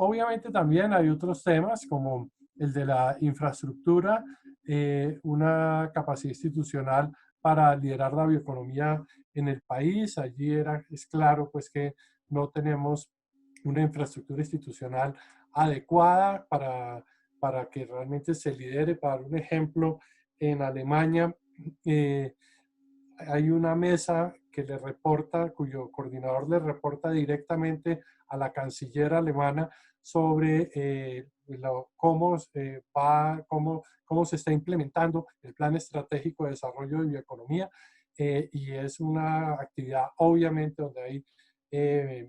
Obviamente también hay otros temas como el de la infraestructura, una capacidad institucional para liderar la bioeconomía en el país. Allí es claro pues que no tenemos una infraestructura institucional adecuada para que realmente se lidere. Para dar un ejemplo, en Alemania eh, hay una mesa que le reporta, cuyo coordinador le reporta directamente a la canciller alemana sobre cómo se está implementando el plan estratégico de desarrollo de bioeconomía. Y es una actividad obviamente donde hay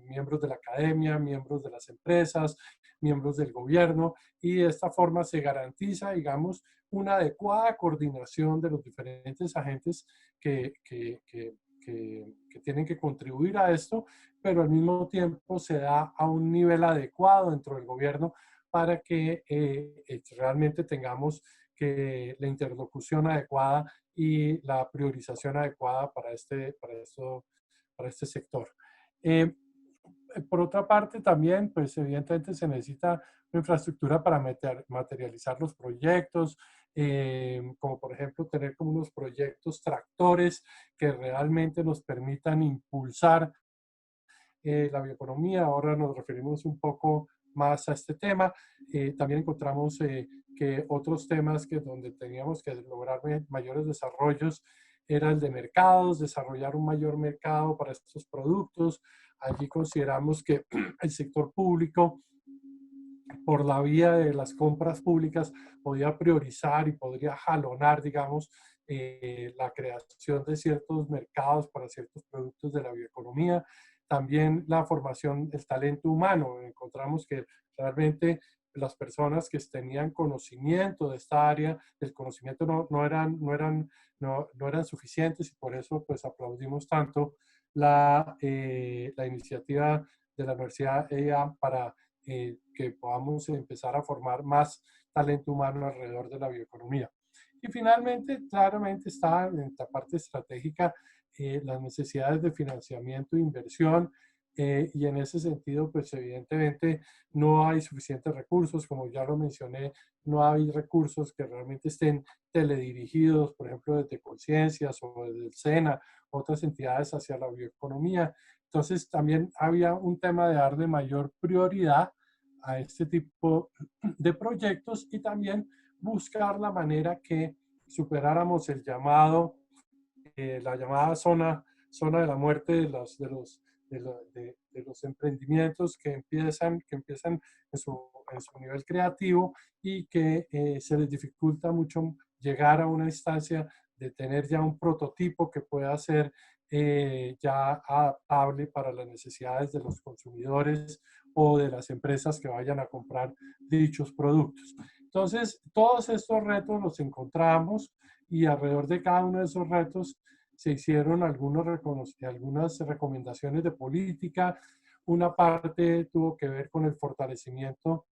miembros de la academia, miembros de las empresas, miembros del gobierno, y de esta forma se garantiza, digamos, una adecuada coordinación de los diferentes agentes que tienen que contribuir a esto, pero al mismo tiempo se da a un nivel adecuado dentro del gobierno para que realmente tengamos que la interlocución adecuada y la priorización adecuada para este sector. Eh, por otra parte, también, pues evidentemente se necesita una infraestructura para materializar los proyectos, como por ejemplo tener como unos proyectos tractores que realmente nos permitan impulsar la bioeconomía. Ahora nos referimos un poco más a este tema. También encontramos que otros temas que donde teníamos que lograr mayores desarrollos era el de mercados, desarrollar un mayor mercado para estos productos. Allí consideramos que el sector público, por la vía de las compras públicas, podía priorizar y podría jalonar, digamos, la creación de ciertos mercados para ciertos productos de la bioeconomía. También la formación del talento humano. Encontramos que realmente las personas que tenían conocimiento de esta área, el conocimiento no eran suficientes, y por eso pues aplaudimos tanto la iniciativa de la Universidad EIA para que podamos empezar a formar más talento humano alrededor de la bioeconomía. Y finalmente, claramente está en la parte estratégica las necesidades de financiamiento e inversión, y en ese sentido, pues evidentemente no hay suficientes recursos, como ya lo mencioné, no hay recursos que realmente estén teledirigidos, por ejemplo, desde Conciencias o desde el SENA, otras entidades hacia la bioeconomía. Entonces, también había un tema de darle mayor prioridad a este tipo de proyectos, y también buscar la manera que superáramos la llamada zona de la muerte de los emprendimientos que empiezan en su nivel creativo, y que se les dificulta mucho llegar a una instancia de tener ya un prototipo que pueda ser ya adaptable para las necesidades de los consumidores o de las empresas que vayan a comprar dichos productos. Entonces, todos estos retos los encontramos, y alrededor de cada uno de esos retos se hicieron algunas recomendaciones de política. Una parte tuvo que ver con el fortalecimiento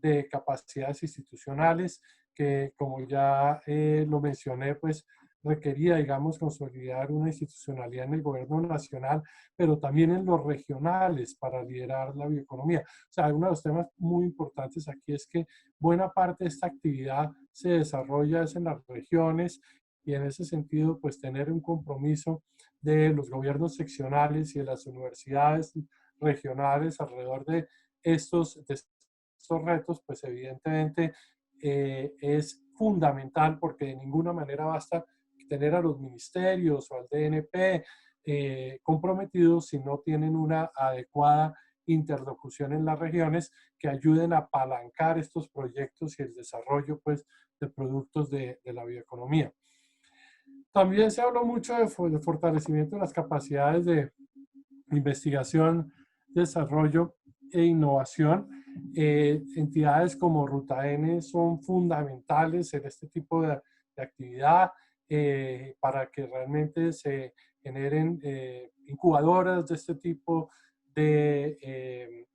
de capacidades institucionales, que como ya lo mencioné, pues requería, digamos, consolidar una institucionalidad en el gobierno nacional, pero también en los regionales para liderar la bioeconomía. O sea, uno de los temas muy importantes aquí es que buena parte de esta actividad se desarrolla es en las regiones, y en ese sentido, pues tener un compromiso de los gobiernos seccionales y de las universidades regionales alrededor de estos retos, pues evidentemente es fundamental, porque de ninguna manera basta tener a los ministerios o al DNP comprometidos si no tienen una adecuada interlocución en las regiones que ayuden a apalancar estos proyectos y el desarrollo pues, de productos de la bioeconomía. También se habló mucho de fortalecimiento de las capacidades de investigación, desarrollo e innovación. Entidades como Ruta N son fundamentales en este tipo de actividad, para que realmente se generen incubadoras de este tipo de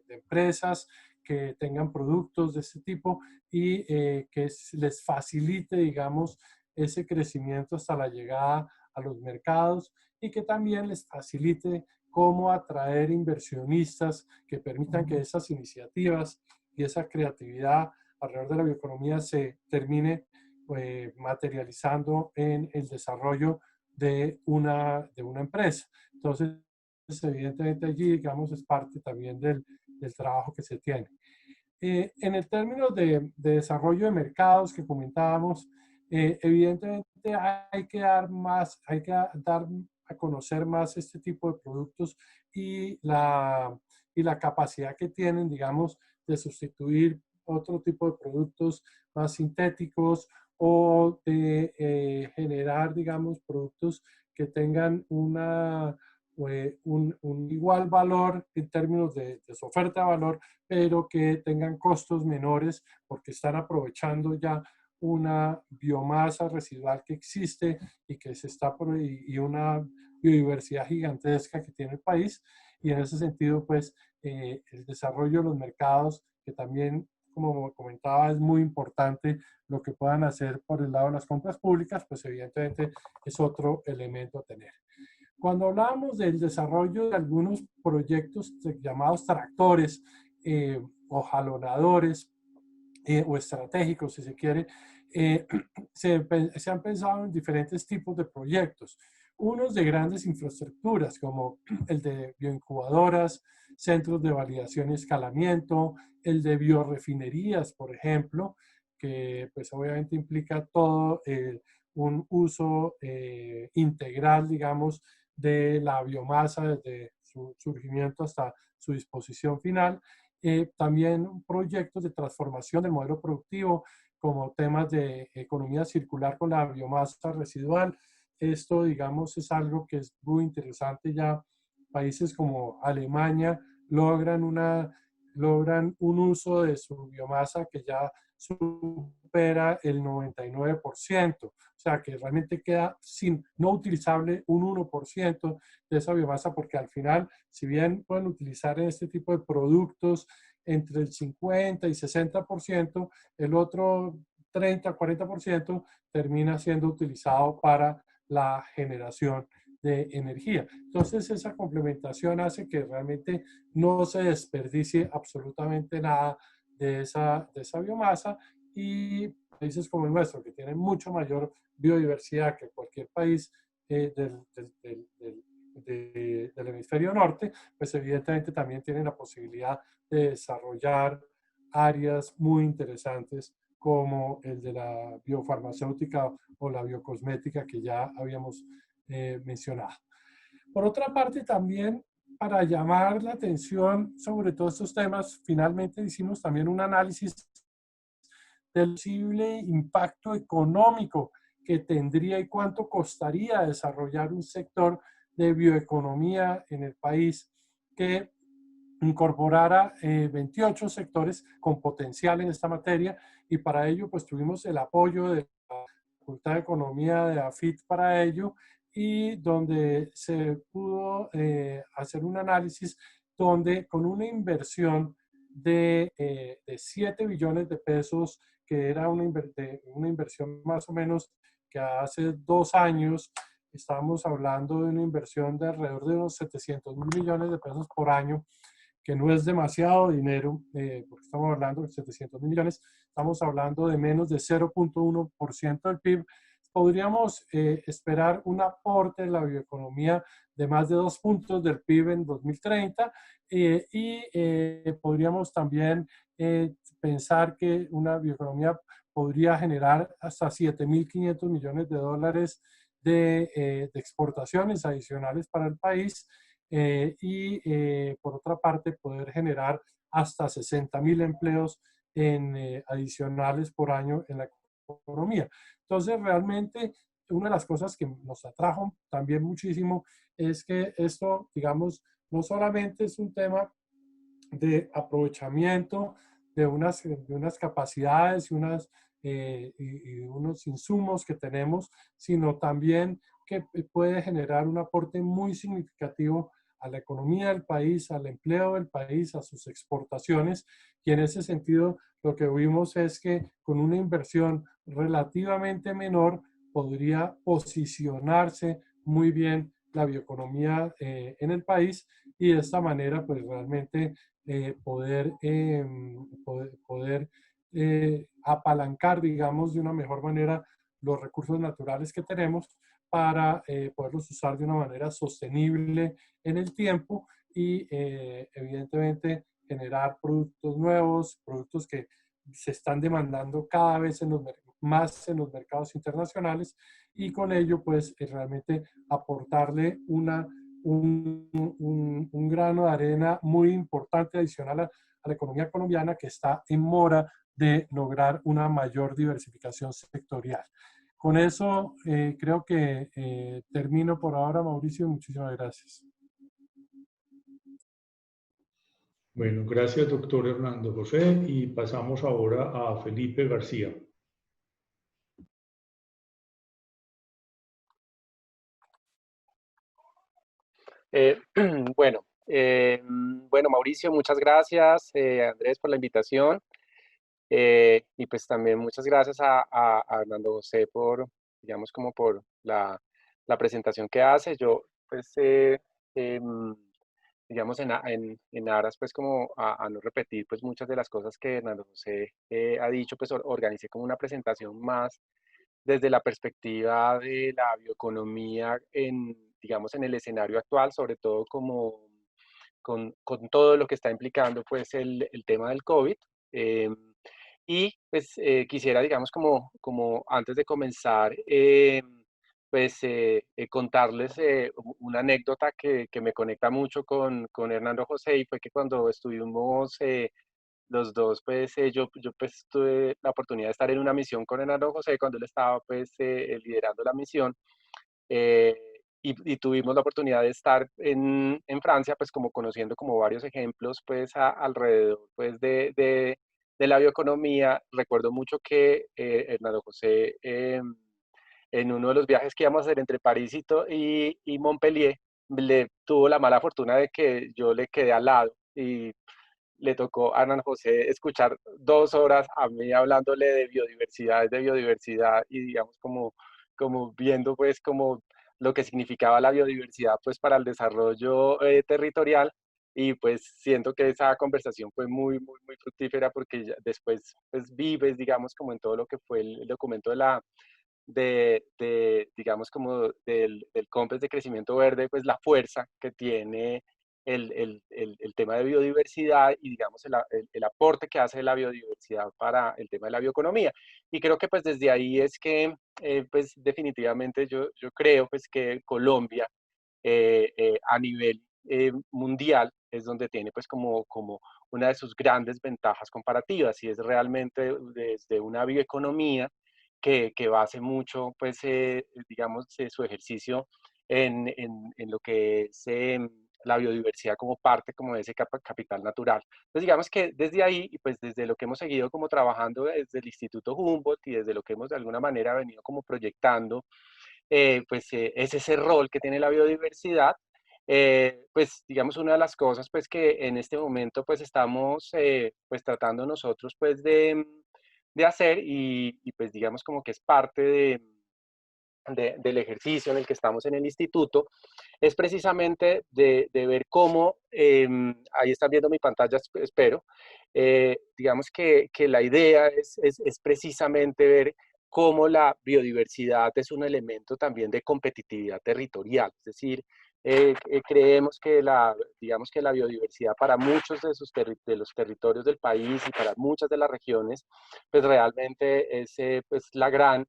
empresas que tengan productos de este tipo, y que les facilite, digamos, ese crecimiento hasta la llegada a los mercados, y que también les facilite cómo atraer inversionistas que permitan que esas iniciativas y esa creatividad alrededor de la bioeconomía se termine materializando en el desarrollo de una empresa. Entonces, evidentemente allí, digamos, es parte también del trabajo que se tiene. En el término de desarrollo de mercados que comentábamos, evidentemente hay que dar a conocer más este tipo de productos y la capacidad que tienen, digamos, de sustituir otro tipo de productos más sintéticos o de generar, digamos, productos que tengan un igual valor en términos de su oferta de valor, pero que tengan costos menores porque están aprovechando ya una biomasa residual que existe y que se está y una biodiversidad gigantesca que tiene el país. Y en ese sentido, pues, el desarrollo de los mercados, que también, como comentaba, es muy importante lo que puedan hacer por el lado de las compras públicas, pues evidentemente es otro elemento a tener. Cuando hablábamos del desarrollo de algunos proyectos llamados tractores o jalonadores o estratégicos, si se quiere, eh, se han pensado en diferentes tipos de proyectos. Unos de grandes infraestructuras, como el de bioincubadoras, centros de validación y escalamiento, el de biorefinerías, por ejemplo, que pues obviamente implica todo un uso integral, digamos, de la biomasa desde su surgimiento hasta su disposición final. También proyectos de transformación del modelo productivo, como temas de economía circular con la biomasa residual. Esto, digamos, es algo que es muy interesante. Ya países como Alemania logran un uso de su biomasa que ya supera el 99%. O sea, que realmente queda no utilizable un 1% de esa biomasa, porque al final, si bien pueden utilizar en este tipo de productos entre el 50 y 60%, el otro 30, 40% termina siendo utilizado para la generación de energía. Entonces, esa complementación hace que realmente no se desperdicie absolutamente nada de esa biomasa, y países como el nuestro, que tienen mucho mayor biodiversidad que cualquier país del hemisferio norte, pues evidentemente también tienen la posibilidad de desarrollar áreas muy interesantes como el de la biofarmacéutica o la biocosmética que ya habíamos mencionado. Por otra parte, también para llamar la atención sobre todos estos temas, finalmente hicimos también un análisis del posible impacto económico que tendría y cuánto costaría desarrollar un sector de bioeconomía en el país que incorporara 28 sectores con potencial en esta materia, y para ello pues tuvimos el apoyo de la Facultad de Economía de AFIT para ello, y donde se pudo hacer un análisis donde con una inversión de 7 billones de pesos, que era una inversión más o menos que hace 2 años estábamos hablando de una inversión de alrededor de unos 700.000 millones de pesos por año, que no es demasiado dinero, porque estamos hablando de 700.000 millones, estamos hablando de menos de 0.1% del PIB. Podríamos esperar un aporte de la bioeconomía de más de 2 puntos del PIB en 2030, podríamos también pensar que una bioeconomía podría generar hasta 7.500 millones de dólares de exportaciones adicionales para el país, por otra parte poder generar hasta 60.000 empleos adicionales por año en la economía. Entonces, realmente, una de las cosas que nos atrajo también muchísimo es que esto, digamos, no solamente es un tema de aprovechamiento de unas capacidades y unos insumos que tenemos, sino también que puede generar un aporte muy significativo a la economía del país, al empleo del país, a sus exportaciones. Y en ese sentido, lo que vimos es que con una inversión relativamente menor podría posicionarse muy bien la bioeconomía en el país y de esta manera pues realmente poder apalancar, digamos, de una mejor manera los recursos naturales que tenemos para poderlos usar de una manera sostenible en el tiempo y evidentemente generar productos nuevos, productos que se están demandando cada vez más en los mercados internacionales y con ello pues realmente aportarle un grano de arena muy importante adicional a la economía colombiana que está en mora de lograr una mayor diversificación sectorial. Con eso creo que termino por ahora, Mauricio. Muchísimas gracias. Bueno, gracias, doctor Hernando José. Y pasamos ahora a Felipe García. Bueno, bueno, Mauricio, muchas gracias, Andrés, por la invitación. Y pues también muchas gracias a Hernando José por, digamos, como por la presentación que hace. Yo, pues, digamos, en aras, pues, como a no repetir, pues, muchas de las cosas que Hernando José ha dicho, pues, organicé como una presentación más desde la perspectiva de la bioeconomía digamos, en el escenario actual, sobre todo como con todo lo que está implicando pues el tema del COVID. Eh, y pues quisiera, digamos, como antes de comenzar, pues contarles una anécdota que me conecta mucho con Hernando José y fue que cuando estuvimos los dos, pues yo pues tuve la oportunidad de estar en una misión con Hernando José cuando él estaba pues liderando la misión. eh, y tuvimos la oportunidad de estar en Francia, pues como conociendo como varios ejemplos, pues alrededor, pues de la bioeconomía. Recuerdo mucho que Hernando José, en uno de los viajes que íbamos a hacer entre París y Montpellier, le tuvo la mala fortuna de que yo le quedé al lado y le tocó a Hernán José escuchar 2 horas a mí hablándole de biodiversidad y digamos como viendo pues como lo que significaba la biodiversidad pues para el desarrollo territorial y pues siento que esa conversación fue muy fructífera porque después pues vives digamos como en todo lo que fue el documento digamos, como del COMPES de crecimiento verde, pues la fuerza que tiene el tema de biodiversidad y, digamos, el aporte que hace la biodiversidad para el tema de la bioeconomía. Y creo que pues desde ahí es que, pues definitivamente yo creo pues que Colombia a nivel mundial es donde tiene pues como una de sus grandes ventajas comparativas y es realmente desde una bioeconomía que base mucho, pues, digamos, su ejercicio en lo que es la biodiversidad como parte como de ese capital natural. Entonces, digamos que desde ahí, y pues desde lo que hemos seguido como trabajando desde el Instituto Humboldt y desde lo que hemos de alguna manera venido como proyectando, pues es ese rol que tiene la biodiversidad. Pues digamos una de las cosas pues que en este momento pues estamos pues tratando nosotros pues de hacer y pues digamos como que es parte del ejercicio en el que estamos en el instituto, es precisamente de ver cómo, ahí están viendo mi pantalla, espero, digamos que la idea es precisamente ver cómo la biodiversidad es un elemento también de competitividad territorial, es decir, creemos que digamos que la biodiversidad para muchos de los territorios del país y para muchas de las regiones, pues realmente es pues la gran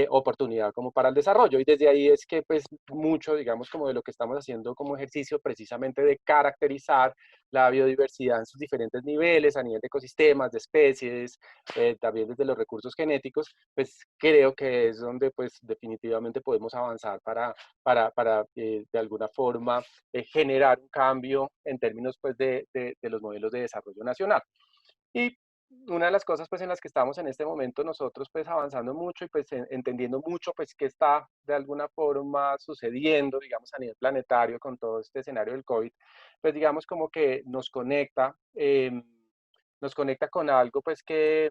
oportunidad como para el desarrollo. Y desde ahí es que pues mucho, digamos, como de lo que estamos haciendo como ejercicio precisamente de caracterizar la biodiversidad en sus diferentes niveles, a nivel de ecosistemas, de especies, también desde los recursos genéticos, pues creo que es donde pues definitivamente podemos avanzar para de alguna forma generar un cambio en términos pues de los modelos de desarrollo nacional. Y una de las cosas pues en las que estamos en este momento nosotros pues avanzando mucho y pues entendiendo mucho pues qué está de alguna forma sucediendo digamos a nivel planetario con todo este escenario del COVID, pues digamos como que nos conecta con algo pues que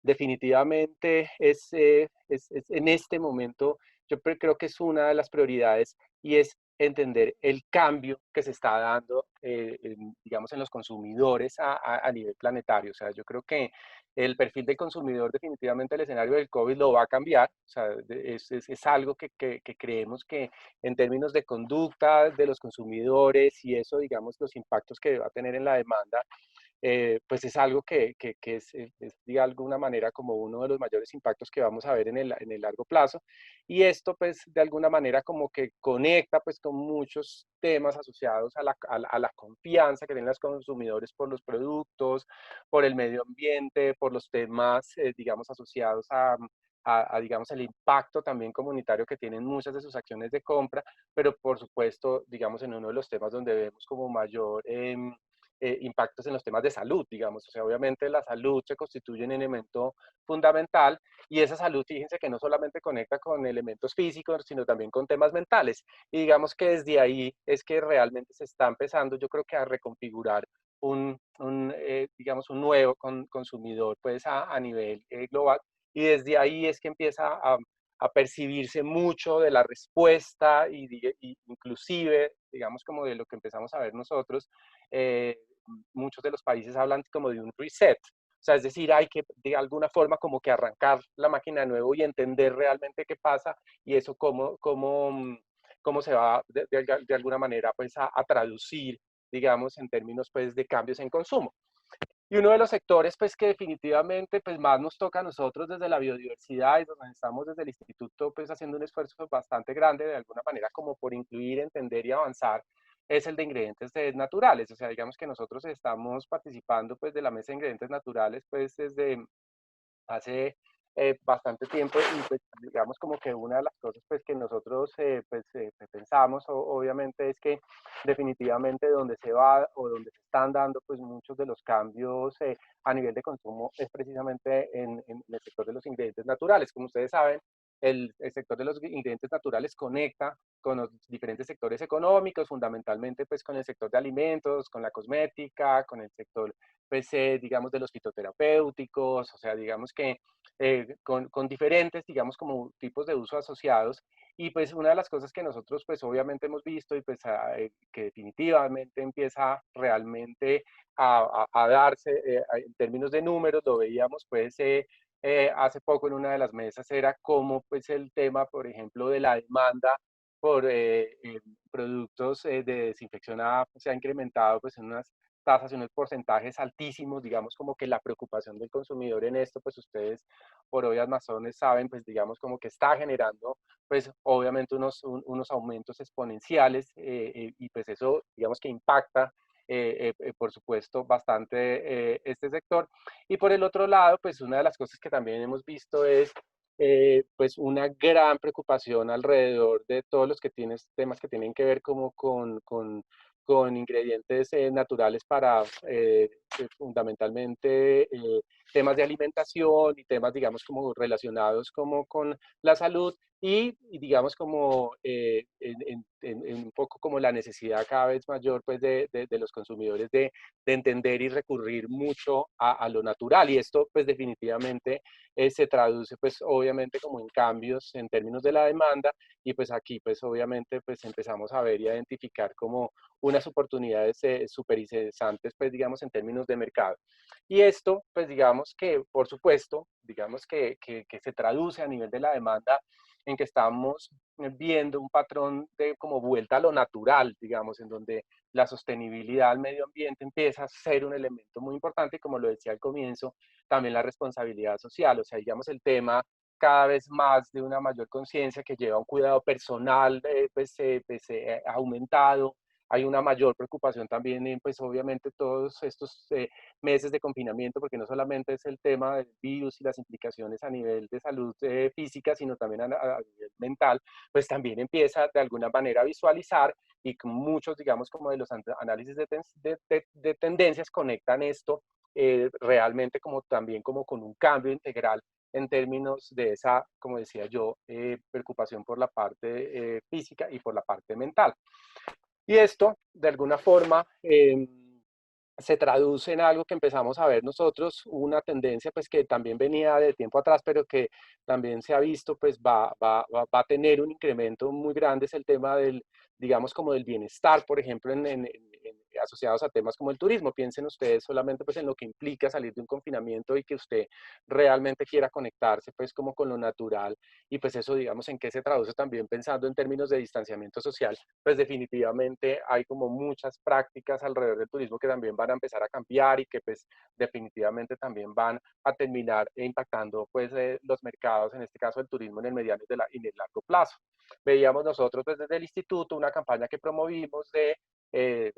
definitivamente es en este momento creo que es una de las prioridades y es entender el cambio que se está dando, digamos, en los consumidores a nivel planetario. O sea, yo creo que el perfil del consumidor definitivamente el escenario del COVID lo va a cambiar. O sea, es algo que creemos que en términos de conducta de los consumidores y eso, digamos, los impactos que va a tener en la demanda, pues es algo que es de alguna manera como uno de los mayores impactos que vamos a ver en el largo plazo. Y esto pues de alguna manera como que conecta pues con muchos temas asociados a la confianza que tienen los consumidores por los productos, por el medio ambiente, por los temas, digamos, asociados digamos, el impacto también comunitario que tienen muchas de sus acciones de compra, pero por supuesto, digamos, en uno de los temas donde vemos como mayor impactos en los temas de salud, digamos. O sea, obviamente la salud se constituye un elemento fundamental y esa salud, fíjense que no solamente conecta con elementos físicos, sino también con temas mentales. Y digamos que desde ahí es que realmente se está empezando, yo creo que a reconfigurar digamos, un nuevo consumidor pues a nivel global. Y desde ahí es que empieza a percibirse mucho de la respuesta y inclusive, digamos, como de lo que empezamos a ver nosotros, muchos de los países hablan como de un reset. O sea, es decir, hay que de alguna forma como que arrancar la máquina de nuevo y entender realmente qué pasa y eso cómo se va de alguna manera pues a traducir, digamos, en términos pues de cambios en consumo. Y uno de los sectores, pues, que definitivamente, pues, más nos toca a nosotros desde la biodiversidad y donde estamos desde el instituto, pues, haciendo un esfuerzo bastante grande, de alguna manera, como por incluir, entender y avanzar, es el de ingredientes naturales. O sea, digamos que nosotros estamos participando, pues, de la mesa de ingredientes naturales, pues, desde hace bastante tiempo y pues digamos como que una de las cosas pues que nosotros pensamos obviamente es que definitivamente donde se va o donde se están dando pues muchos de los cambios a nivel de consumo es precisamente en el sector de los ingredientes naturales. Como ustedes saben, el sector de los ingredientes naturales conecta con los diferentes sectores económicos, fundamentalmente pues con el sector de alimentos, con la cosmética, con el sector pues digamos de los fitoterapéuticos, o sea, digamos que con diferentes, digamos, como tipos de uso asociados. Y pues una de las cosas que nosotros pues obviamente hemos visto y pues que definitivamente empieza realmente a darse en términos de números, lo veíamos pues hace poco en una de las mesas, era como pues el tema, por ejemplo, de la demanda por productos de desinfección se ha incrementado pues en unas tasas y unos porcentajes altísimos, digamos como que la preocupación del consumidor en esto, pues ustedes por obvias razones saben, pues digamos como que está generando, pues obviamente unos aumentos exponenciales y pues eso digamos que impacta por supuesto, bastante este sector. Y por el otro lado, pues una de las cosas que también hemos visto es pues una gran preocupación alrededor de todos los que tienes temas que tienen que ver como con ingredientes naturales para fundamentalmente temas de alimentación y temas, digamos, como relacionados como con la salud y digamos como en un poco como la necesidad cada vez mayor pues de los consumidores de entender y recurrir mucho a lo natural y esto pues definitivamente se traduce pues obviamente como en cambios en términos de la demanda y pues aquí pues obviamente pues empezamos a ver y a identificar como unas oportunidades súper interesantes pues digamos en términos de mercado. Y esto pues digamos que por supuesto digamos que se traduce a nivel de la demanda en que estamos viendo un patrón de como vuelta a lo natural, digamos, en donde la sostenibilidad al medio ambiente empieza a ser un elemento muy importante y como lo decía al comienzo, también la responsabilidad social, o sea, digamos el tema cada vez más de una mayor conciencia que lleva a un cuidado personal aumentado, hay una mayor preocupación también en, pues obviamente todos estos meses de confinamiento, porque no solamente es el tema del virus y las implicaciones a nivel de salud física, sino también a nivel mental, pues también empieza de alguna manera a visualizar y muchos, digamos, como de los análisis de tendencias conectan esto realmente como también como con un cambio integral en términos de esa, como decía yo, preocupación por la parte física y por la parte mental. Y esto, de alguna forma, se traduce en algo que empezamos a ver nosotros, una tendencia pues que también venía de tiempo atrás, pero que también se ha visto pues va a tener un incremento muy grande, es el tema del, digamos, como del bienestar, por ejemplo, asociados a temas como el turismo. Piensen ustedes solamente pues en lo que implica salir de un confinamiento y que usted realmente quiera conectarse pues como con lo natural, y pues eso, digamos, en qué se traduce también pensando en términos de distanciamiento social. Pues definitivamente hay como muchas prácticas alrededor del turismo que también van a empezar a cambiar y que pues definitivamente también van a terminar impactando pues los mercados, en este caso el turismo en el mediano y en el largo plazo. Veíamos nosotros pues desde el instituto una campaña que promovimos de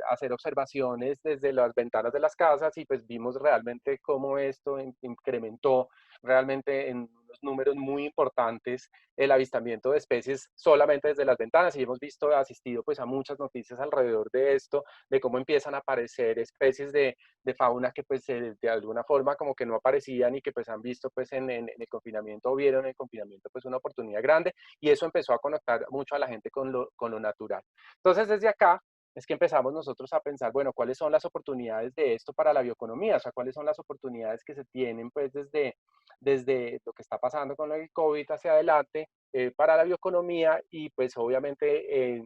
hacer observaciones desde las ventanas de las casas, y pues vimos realmente cómo esto incrementó realmente en unos números muy importantes el avistamiento de especies solamente desde las ventanas, y hemos visto, asistido pues a muchas noticias alrededor de esto, de cómo empiezan a aparecer especies de fauna que pues de alguna forma como que no aparecían y que pues han visto pues en el confinamiento, o vieron en el confinamiento pues una oportunidad grande, y eso empezó a conectar mucho a la gente con lo natural. Entonces desde acá es que empezamos nosotros a pensar, bueno, ¿cuáles son las oportunidades de esto para la bioeconomía? O sea, ¿cuáles son las oportunidades que se tienen pues desde lo que está pasando con el COVID hacia adelante para la bioeconomía, y pues obviamente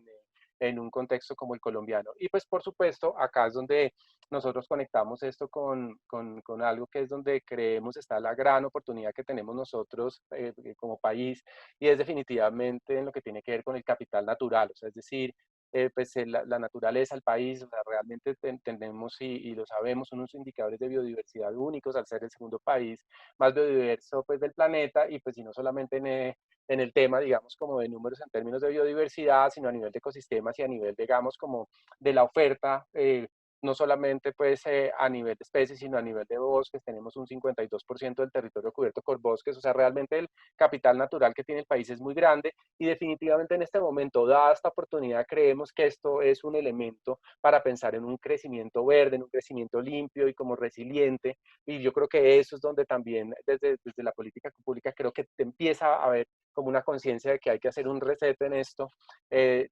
en un contexto como el colombiano? Y pues por supuesto, acá es donde nosotros conectamos esto con algo que es donde creemos está la gran oportunidad que tenemos nosotros como país, y es definitivamente en lo que tiene que ver con el capital natural, o sea, es decir, pues la naturaleza, el país, o sea, realmente tenemos y lo sabemos, unos indicadores de biodiversidad únicos al ser el segundo país más biodiverso pues del planeta, y pues y no solamente en el tema, digamos, como de números en términos de biodiversidad, sino a nivel de ecosistemas y a nivel, digamos, como de la oferta, no solamente pues a nivel de especies, sino a nivel de bosques. Tenemos un 52% del territorio cubierto por bosques, o sea, realmente el capital natural que tiene el país es muy grande, y definitivamente en este momento, dada esta oportunidad, creemos que esto es un elemento para pensar en un crecimiento verde, en un crecimiento limpio y como resiliente, y yo creo que eso es donde también desde la política pública creo que te empieza a haber como una conciencia de que hay que hacer un reset en esto,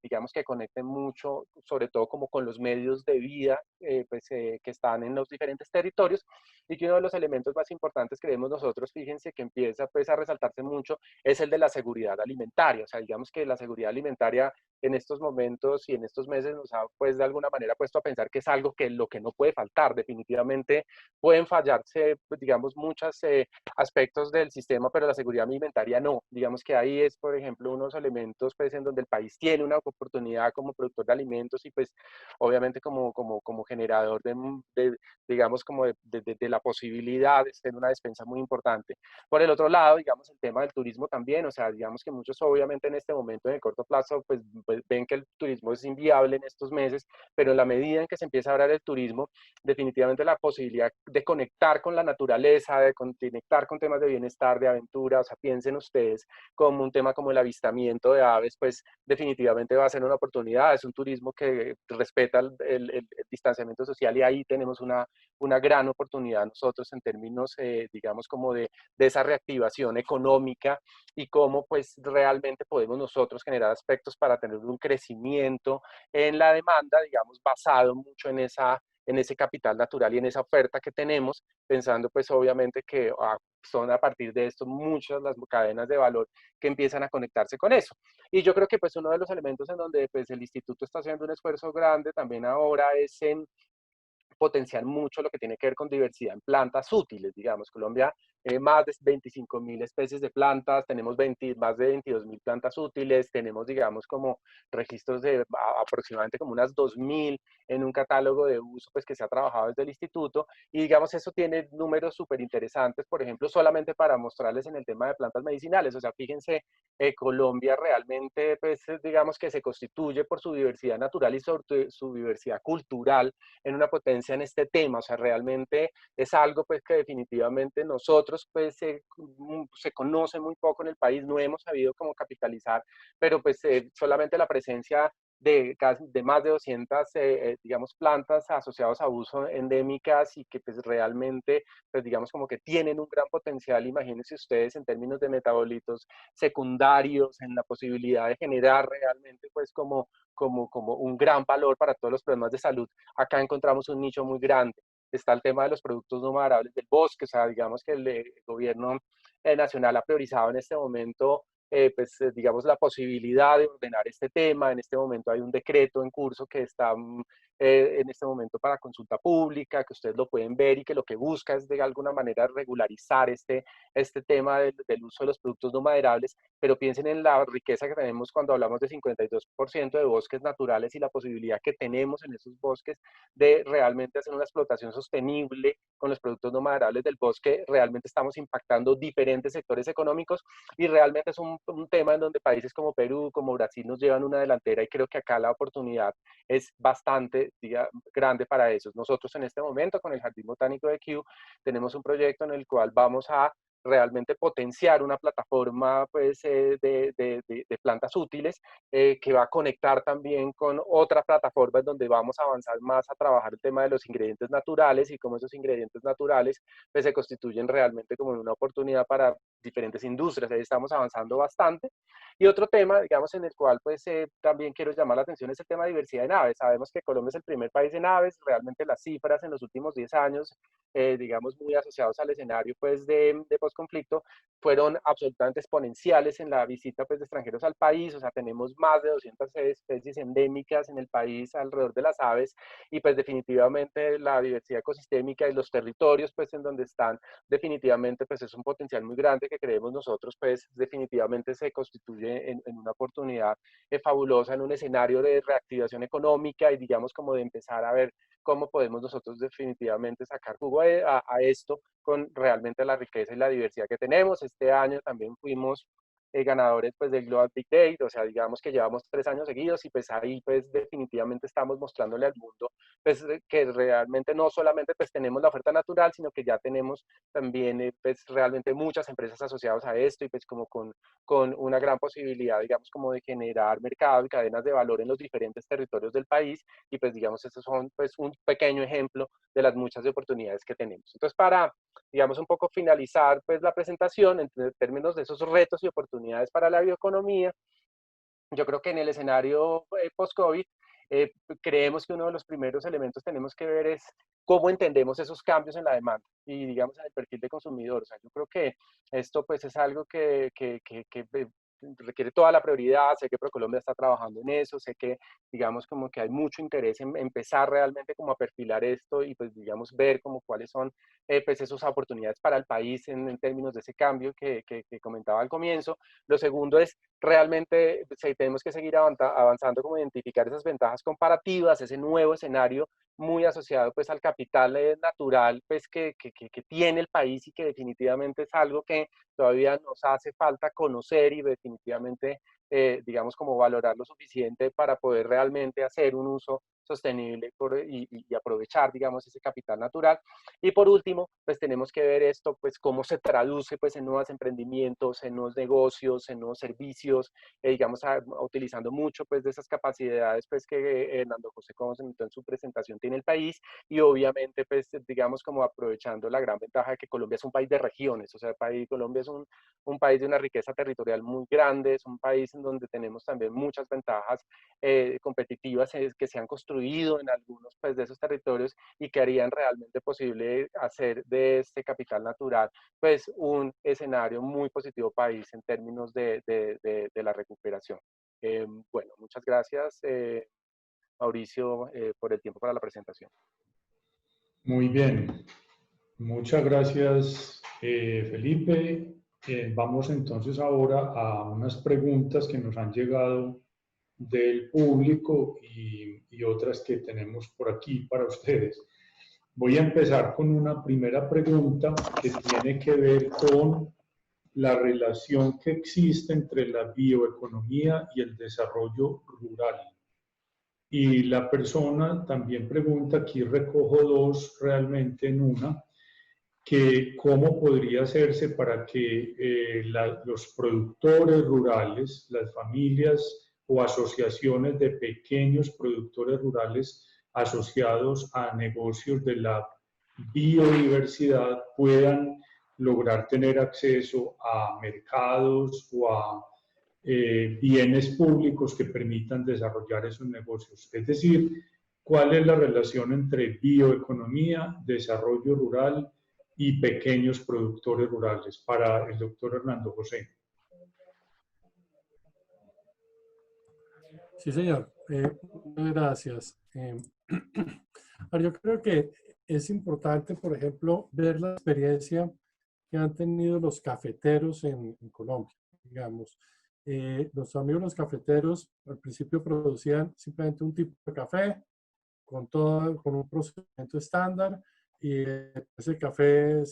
digamos que conecten mucho, sobre todo como con los medios de vida pues, que están en los diferentes territorios, y que uno de los elementos más importantes que vemos nosotros, fíjense que empieza pues a resaltarse mucho, es el de la seguridad alimentaria. O sea, digamos que la seguridad alimentaria en estos momentos y en estos meses nos ha pues de alguna manera puesto a pensar que es algo que lo que no puede faltar. Definitivamente pueden fallarse pues, digamos muchos aspectos del sistema, pero la seguridad alimentaria no. Digamos que ahí es, por ejemplo, unos elementos pues en donde el país tiene una oportunidad como productor de alimentos y pues obviamente como generador digamos como de la posibilidad de ser una despensa muy importante. Por el otro lado, digamos, el tema del turismo también, o sea, digamos que muchos obviamente en este momento, en el corto plazo, pues ven que el turismo es inviable en estos meses, pero en la medida en que se empieza a hablar del turismo, definitivamente la posibilidad de conectar con la naturaleza, de conectar con temas de bienestar, de aventura, o sea, piensen ustedes como un tema como el avistamiento de aves, pues definitivamente va a ser una oportunidad, es un turismo que respeta el distanciamiento social, y ahí tenemos una gran oportunidad nosotros en términos, digamos, como de esa reactivación económica, y cómo pues realmente podemos nosotros generar aspectos para tener un crecimiento en la demanda, digamos, basado mucho en ese capital natural y en esa oferta que tenemos, pensando pues obviamente que son a partir de esto muchas las cadenas de valor que empiezan a conectarse con eso. Y yo creo que pues uno de los elementos en donde pues el instituto está haciendo un esfuerzo grande también ahora es en potenciar mucho lo que tiene que ver con diversidad en plantas útiles, digamos. Colombia, más de 25.000 especies de plantas, tenemos más de 22.000 plantas útiles, tenemos, digamos, como registros de aproximadamente como unas 2.000 en un catálogo de uso pues, que se ha trabajado desde el instituto, y digamos, eso tiene números súper interesantes, por ejemplo, solamente para mostrarles en el tema de plantas medicinales. O sea, fíjense, Colombia realmente, pues, digamos que se constituye por su diversidad natural y sobre su diversidad cultural en una potencia en este tema. O sea, realmente es algo pues que definitivamente nosotros pues se conoce muy poco en el país, no hemos sabido cómo capitalizar, pero pues solamente la presencia de más de 200, digamos, plantas asociadas a uso endémicas y que pues realmente, pues digamos, como que tienen un gran potencial, imagínense ustedes, en términos de metabolitos secundarios, en la posibilidad de generar realmente pues como un gran valor para todos los problemas de salud. Acá encontramos un nicho muy grande. está el tema de los productos no madrables del bosque, o sea, digamos que el gobierno nacional ha priorizado en este momento digamos, la posibilidad de ordenar este tema. En este momento hay un decreto en curso que está en este momento para consulta pública, que ustedes lo pueden ver y que lo que busca es de alguna manera regularizar este tema del uso de los productos no maderables, pero piensen en la riqueza que tenemos cuando hablamos de 52% de bosques naturales y la posibilidad que tenemos en esos bosques de realmente hacer una explotación sostenible con los productos no maderables del bosque. Realmente estamos impactando diferentes sectores económicos y realmente es un tema en donde países como Perú, como Brasil nos llevan una delantera y creo que acá la oportunidad es bastante grande para eso. Nosotros en este momento con el Jardín Botánico de Kew tenemos un proyecto en el cual vamos a realmente potenciar una plataforma pues, de plantas útiles que va a conectar también con otras plataformas donde vamos a avanzar más a trabajar el tema de los ingredientes naturales y cómo esos ingredientes naturales pues, se constituyen realmente como una oportunidad para diferentes industrias. Ahí estamos avanzando bastante. Y otro tema, digamos, en el cual pues también quiero llamar la atención es el tema de diversidad de aves. Sabemos que Colombia es el primer país en aves, realmente las cifras en los últimos 10 años, digamos, muy asociados al escenario pues de posconflicto, fueron absolutamente exponenciales en la visita pues de extranjeros al país. O sea, tenemos más de 200 especies endémicas en el país alrededor de las aves y pues definitivamente la diversidad ecosistémica y los territorios pues en donde están definitivamente pues es un potencial muy grande que creemos nosotros pues definitivamente se constituye en una oportunidad fabulosa, en un escenario de reactivación económica y digamos como de empezar a ver cómo podemos nosotros definitivamente sacar jugo a esto con realmente la riqueza y la diversidad que tenemos. Este año también fuimos ganadores pues del Global Big Data, o sea, digamos que llevamos 3 años seguidos y pues ahí pues definitivamente estamos mostrándole al mundo pues que realmente no solamente pues tenemos la oferta natural, sino que ya tenemos también pues realmente muchas empresas asociadas a esto y pues como con una gran posibilidad, digamos, como de generar mercado y cadenas de valor en los diferentes territorios del país y pues digamos, estos son pues un pequeño ejemplo de las muchas oportunidades que tenemos. Entonces, para, digamos, un poco finalizar pues la presentación en términos de esos retos y oportunidades para la bioeconomía, yo creo que en el escenario post-COVID, creemos que uno de los primeros elementos tenemos que ver es cómo entendemos esos cambios en la demanda y, digamos, en el perfil de consumidor. O sea, yo creo que esto, pues, es algo que requiere toda la prioridad. Sé que ProColombia está trabajando en eso, sé que, digamos, como que hay mucho interés en empezar realmente como a perfilar esto y, pues, digamos, ver como cuáles son, pues, esas oportunidades para el país en términos de ese cambio que comentaba al comienzo. Lo segundo es realmente tenemos que seguir avanzando como identificar esas ventajas comparativas, ese nuevo escenario muy asociado pues al capital natural pues que tiene el país y que definitivamente es algo que todavía nos hace falta conocer y definitivamente digamos como valorar lo suficiente para poder realmente hacer un uso sostenible y aprovechar digamos ese capital natural. Y por último pues tenemos que ver esto pues cómo se traduce pues en nuevos emprendimientos, en nuevos negocios, en nuevos servicios, digamos utilizando mucho pues de esas capacidades pues que Hernando José comentó en su presentación tiene el país y obviamente pues digamos como aprovechando la gran ventaja de que Colombia es un país de regiones. O sea, Colombia es un país de una riqueza territorial muy grande, es un país en donde tenemos también muchas ventajas competitivas que se han construido en algunos pues, de esos territorios y que harían realmente posible hacer de este capital natural pues un escenario muy positivo país en términos de la recuperación. Bueno, muchas gracias Mauricio por el tiempo para la presentación. Muy bien, muchas gracias Felipe. Vamos entonces ahora a unas preguntas que nos han llegado del público y otras que tenemos por aquí para ustedes. Voy a empezar con una primera pregunta que tiene que ver con la relación que existe entre la bioeconomía y el desarrollo rural. Y la persona también pregunta, aquí recojo dos realmente en una, que cómo podría hacerse para que los productores rurales, las familias o asociaciones de pequeños productores rurales asociados a negocios de la biodiversidad puedan lograr tener acceso a mercados o a bienes públicos que permitan desarrollar esos negocios. Es decir, ¿Cuál es la relación entre bioeconomía, desarrollo rural y pequeños productores rurales? Para el doctor Hernando José. Sí, señor. Muchas gracias. Ahora, yo creo que es importante, por ejemplo, ver la experiencia que han tenido los cafeteros en Colombia. Digamos, los amigos los cafeteros al principio producían simplemente un tipo de café con todo, con un procedimiento estándar y ese café,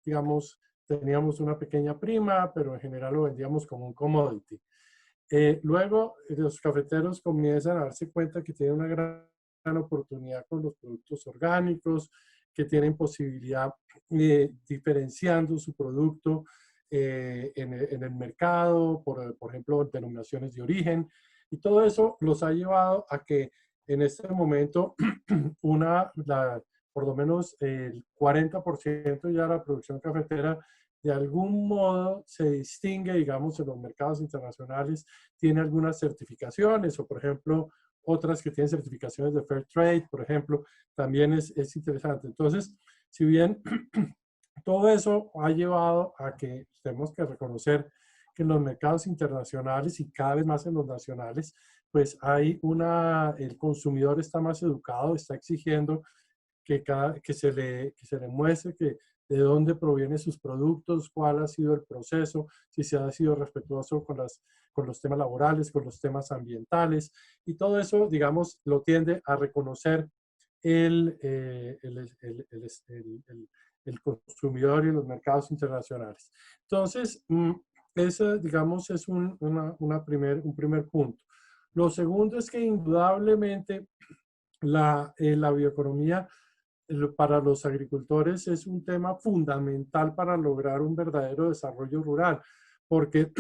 digamos, teníamos una pequeña prima, pero en general lo vendíamos como un commodity. Luego, los cafeteros comienzan a darse cuenta que tienen una gran oportunidad con los productos orgánicos, que tienen posibilidad diferenciando su producto en el mercado, por ejemplo, denominaciones de origen. Y todo eso los ha llevado a que en este momento por lo menos el 40% ya de la producción cafetera de algún modo se distingue, digamos, en los mercados internacionales, tiene algunas certificaciones o, por ejemplo, otras que tienen certificaciones de Fair Trade, por ejemplo, también es interesante. Entonces, si bien todo eso ha llevado a que tenemos que reconocer que en los mercados internacionales y cada vez más en los nacionales, pues el consumidor está más educado, está exigiendo que se le muestre de dónde provienen sus productos, cuál ha sido el proceso, si se ha sido respetuoso con los temas laborales, con los temas ambientales, y todo eso, digamos, lo tiende a reconocer el, el consumidor y los mercados internacionales. Entonces, ese, digamos, es un primer punto. Lo segundo es que indudablemente la bioeconomía para los agricultores es un tema fundamental para lograr un verdadero desarrollo rural, porque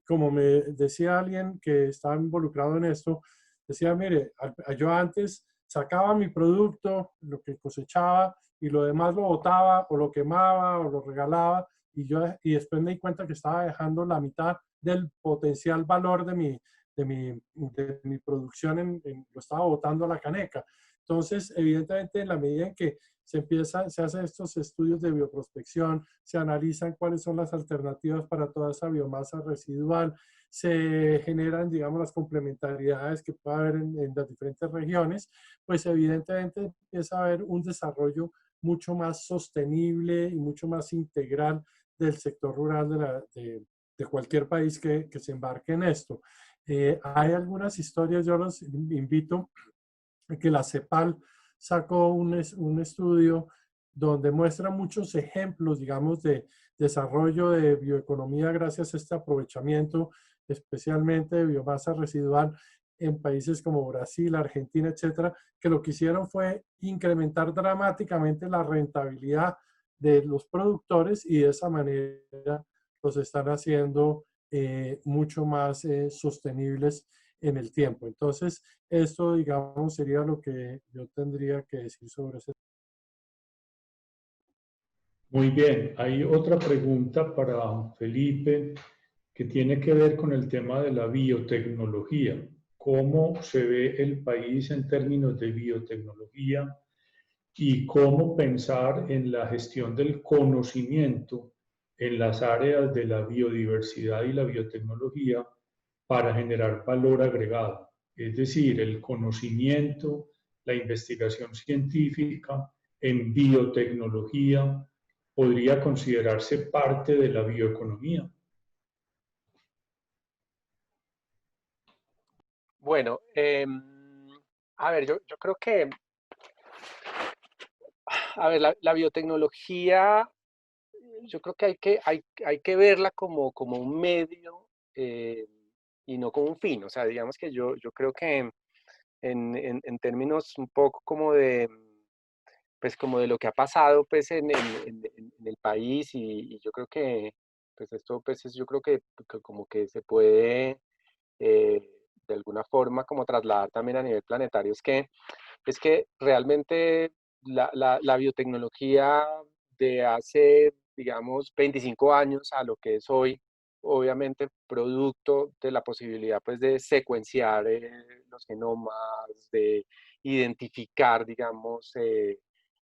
como me decía alguien que estaba involucrado en esto, decía, mire, yo antes sacaba mi producto, lo que cosechaba, y lo demás lo botaba o lo quemaba o lo regalaba, y después me di cuenta que estaba dejando la mitad del potencial valor de mi producción, lo estaba botando a la caneca. Entonces, evidentemente, en la medida en que se hacen estos estudios de bioprospección, se analizan cuáles son las alternativas para toda esa biomasa residual, se generan, digamos, las complementariedades que puede haber en las diferentes regiones, pues evidentemente empieza a haber un desarrollo mucho más sostenible y mucho más integral del sector rural de cualquier país que se embarque en esto. Hay algunas historias, yo los invito que la CEPAL sacó un estudio donde muestra muchos ejemplos, digamos, de desarrollo de bioeconomía gracias a este aprovechamiento, especialmente de biomasa residual en países como Brasil, Argentina, etcétera, que lo que hicieron fue incrementar dramáticamente la rentabilidad de los productores y de esa manera los están haciendo mucho más sostenibles en el tiempo. Entonces, esto, digamos, sería lo que yo tendría que decir sobre ese. Muy bien, hay otra pregunta para Felipe que tiene que ver con el tema de la biotecnología. ¿Cómo se ve el país en términos de biotecnología y cómo pensar en la gestión del conocimiento en las áreas de la biodiversidad y la biotecnología para generar valor agregado? Es decir, el conocimiento, la investigación científica en biotecnología podría considerarse parte de la bioeconomía. Bueno, a ver, yo creo que, a ver, la biotecnología, yo creo que hay que verla como un medio y no como un fin. O sea, digamos que yo creo que en términos un poco como de, pues como de lo que ha pasado pues en el país y yo creo que pues esto pues yo creo que como que se puede eh, de alguna forma como trasladar también a nivel planetario es que realmente la biotecnología de hace digamos 25 años a lo que es hoy obviamente producto de la posibilidad pues de secuenciar los genomas, de identificar, digamos,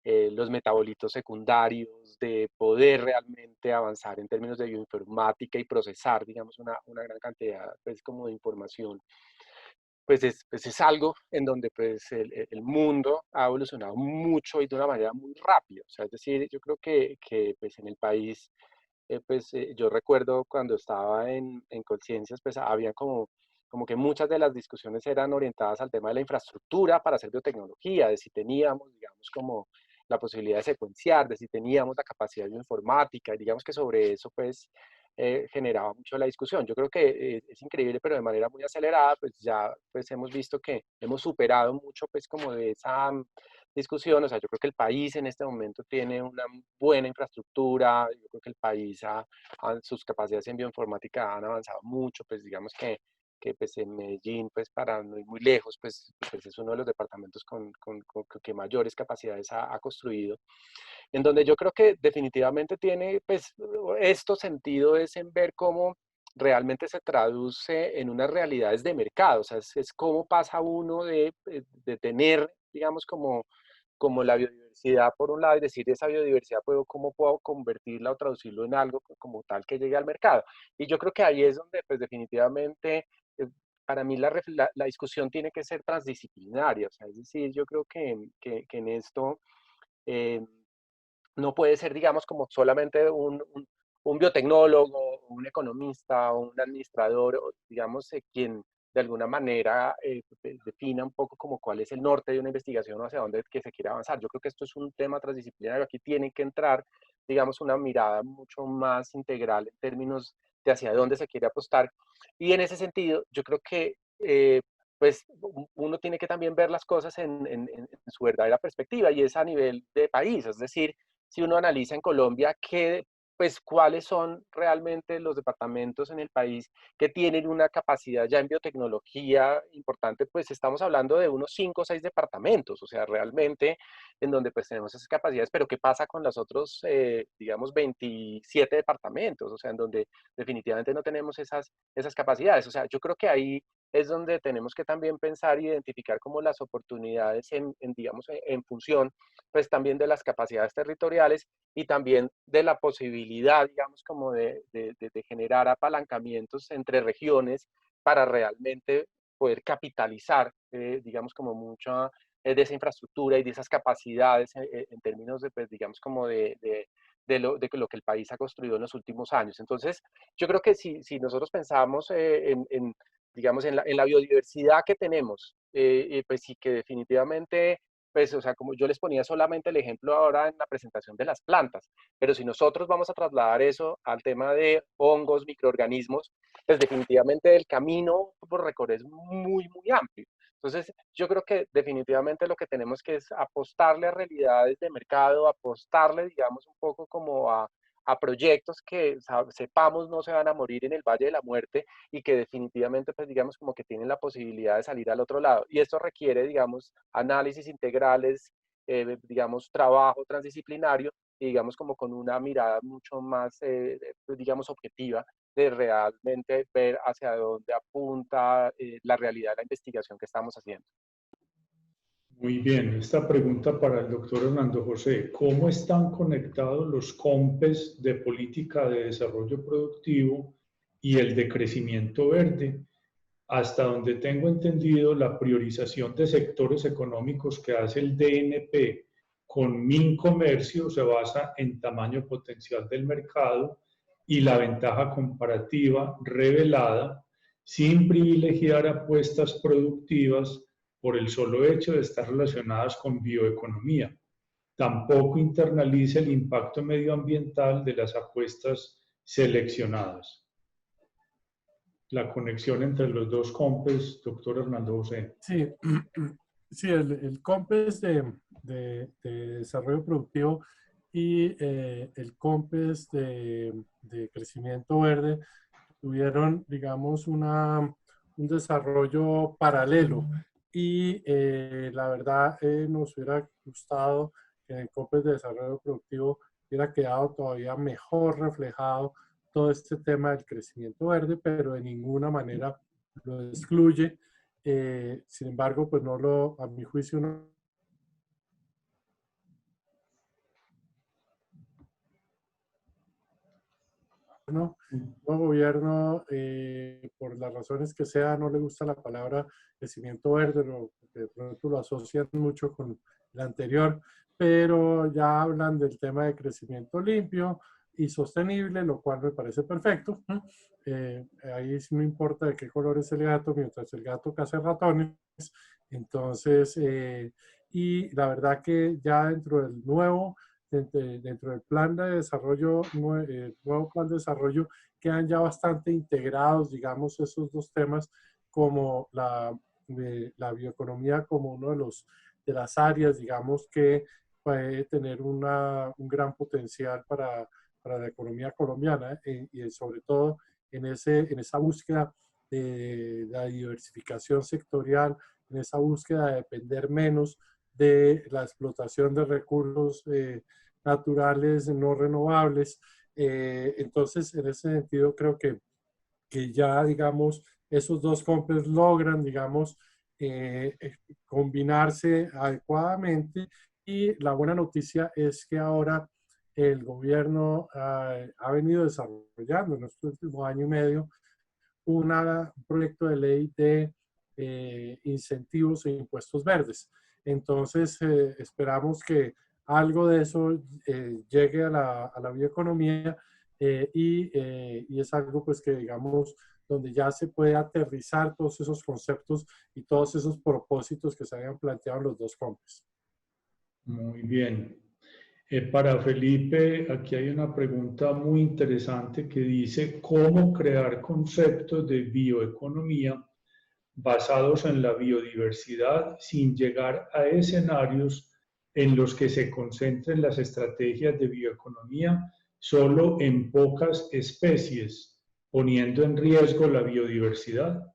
los metabolitos secundarios, de poder realmente avanzar en términos de bioinformática y procesar, digamos, una gran cantidad pues como de información. Pues es algo en donde pues el mundo ha evolucionado mucho y de una manera muy rápida. O sea, es decir, yo creo que pues en el país, yo recuerdo cuando estaba en Colciencias, pues había como que muchas de las discusiones eran orientadas al tema de la infraestructura para hacer biotecnología, de si teníamos, digamos, como la posibilidad de secuenciar, de si teníamos la capacidad bioinformática, y digamos que sobre eso, pues, generaba mucho la discusión. Yo creo que es increíble, pero de manera muy acelerada, pues ya pues hemos visto que hemos superado mucho pues como de esa discusión. O sea, yo creo que el país en este momento tiene una buena infraestructura, yo creo que el país sus capacidades en bioinformática han avanzado mucho, pues digamos que pues en Medellín, pues para no ir muy lejos, pues es uno de los departamentos que mayores capacidades ha construido, en donde yo creo que definitivamente tiene, pues, esto sentido es en ver cómo realmente se traduce en unas realidades de mercado. O sea, es cómo pasa uno de tener, digamos, como la biodiversidad por un lado, y decir esa biodiversidad, cómo puedo convertirla o traducirlo en algo como tal que llegue al mercado. Y yo creo que ahí es donde, pues, definitivamente, para mí la discusión tiene que ser transdisciplinaria. O sea, es decir, yo creo que en esto... eh, no puede ser, digamos, como solamente un biotecnólogo, un economista, o un administrador, o, digamos, quien de alguna manera defina un poco como cuál es el norte de una investigación o hacia dónde que se quiere avanzar. Yo creo que esto es un tema transdisciplinario. Aquí tiene que entrar, digamos, una mirada mucho más integral en términos de hacia dónde se quiere apostar. Y en ese sentido, yo creo que pues uno tiene que también ver las cosas en su verdadera perspectiva, y es a nivel de país. Es decir, si uno analiza en Colombia pues, cuáles son realmente los departamentos en el país que tienen una capacidad ya en biotecnología importante, pues estamos hablando de unos 5 o 6 departamentos. O sea, realmente en donde pues tenemos esas capacidades, pero ¿qué pasa con los otros, digamos, 27 departamentos? O sea, en donde definitivamente no tenemos esas capacidades. O sea, yo creo que ahí es donde tenemos que también pensar e identificar como las oportunidades digamos, en función pues también de las capacidades territoriales y también de la posibilidad, digamos, como de generar apalancamientos entre regiones para realmente poder capitalizar, digamos, como mucha de esa infraestructura y de esas capacidades en términos de, pues, digamos, como de lo que el país ha construido en los últimos años. Entonces, yo creo que si nosotros pensamos digamos, en la biodiversidad que tenemos, pues sí que definitivamente pues, o sea, como yo les ponía solamente el ejemplo ahora en la presentación de las plantas, pero si nosotros vamos a trasladar eso al tema de hongos, microorganismos, pues definitivamente el camino por recorrer es muy, muy amplio. Entonces, yo creo que definitivamente lo que tenemos que es apostarle a realidades de mercado, apostarle, digamos, un poco como a proyectos que sepamos no se van a morir en el Valle de la Muerte, y que definitivamente, pues digamos, como que tienen la posibilidad de salir al otro lado. Y esto requiere, digamos, análisis integrales, digamos, trabajo transdisciplinario, y digamos, como con una mirada mucho más, pues, digamos, objetiva, de realmente ver hacia dónde apunta la realidad de la investigación que estamos haciendo. Muy bien, esta pregunta para el doctor Hernando José. ¿Cómo están conectados los COMPES de política de desarrollo productivo y el de crecimiento verde? Hasta donde tengo entendido, la priorización de sectores económicos que hace el DNP con Mincomercio se basa en tamaño potencial del mercado y la ventaja comparativa revelada, sin privilegiar apuestas productivas por el solo hecho de estar relacionadas con bioeconomía. Tampoco internaliza el impacto medioambiental de las apuestas seleccionadas. La conexión entre los dos COMPES, doctor Hernando José. Sí, sí, el COMPES de desarrollo productivo y el COMPES de crecimiento verde tuvieron, digamos, un desarrollo paralelo, y la verdad nos hubiera gustado que en el COMPES de desarrollo productivo hubiera quedado todavía mejor reflejado todo este tema del crecimiento verde, pero de ninguna manera lo excluye. Sin embargo, pues no lo, a mi juicio, no, el gobierno, por las razones que sea, no le gusta la palabra crecimiento verde, porque de pronto lo asocian mucho con el anterior, pero ya hablan del tema de crecimiento limpio y sostenible, lo cual me parece perfecto. Ahí sí no importa de qué color es el gato, mientras el gato caza ratones. Entonces, y la verdad que ya dentro del nuevo dentro del plan de desarrollo, nuevo plan de desarrollo, quedan ya bastante integrados, digamos, esos dos temas, como la bioeconomía como uno de las áreas, digamos, que puede tener un gran potencial para la economía colombiana y sobre todo en esa búsqueda de la diversificación sectorial, en esa búsqueda de depender menos de la explotación de recursos naturales no renovables. Entonces, en ese sentido, creo que ya, digamos, esos dos complex logran, digamos, combinarse adecuadamente. Y la buena noticia es que ahora el gobierno ha venido desarrollando en este último año y medio un proyecto de ley de incentivos e impuestos verdes. Entonces, esperamos que algo de eso llegue a la bioeconomía y es algo pues que digamos donde ya se puede aterrizar todos esos conceptos y todos esos propósitos que se habían planteado en los dos compes. Muy bien. Para Felipe, aquí hay una pregunta muy interesante que dice, ¿cómo crear conceptos de bioeconomía basados en la biodiversidad sin llegar a escenarios en los que se concentren las estrategias de bioeconomía solo en pocas especies, poniendo en riesgo la biodiversidad?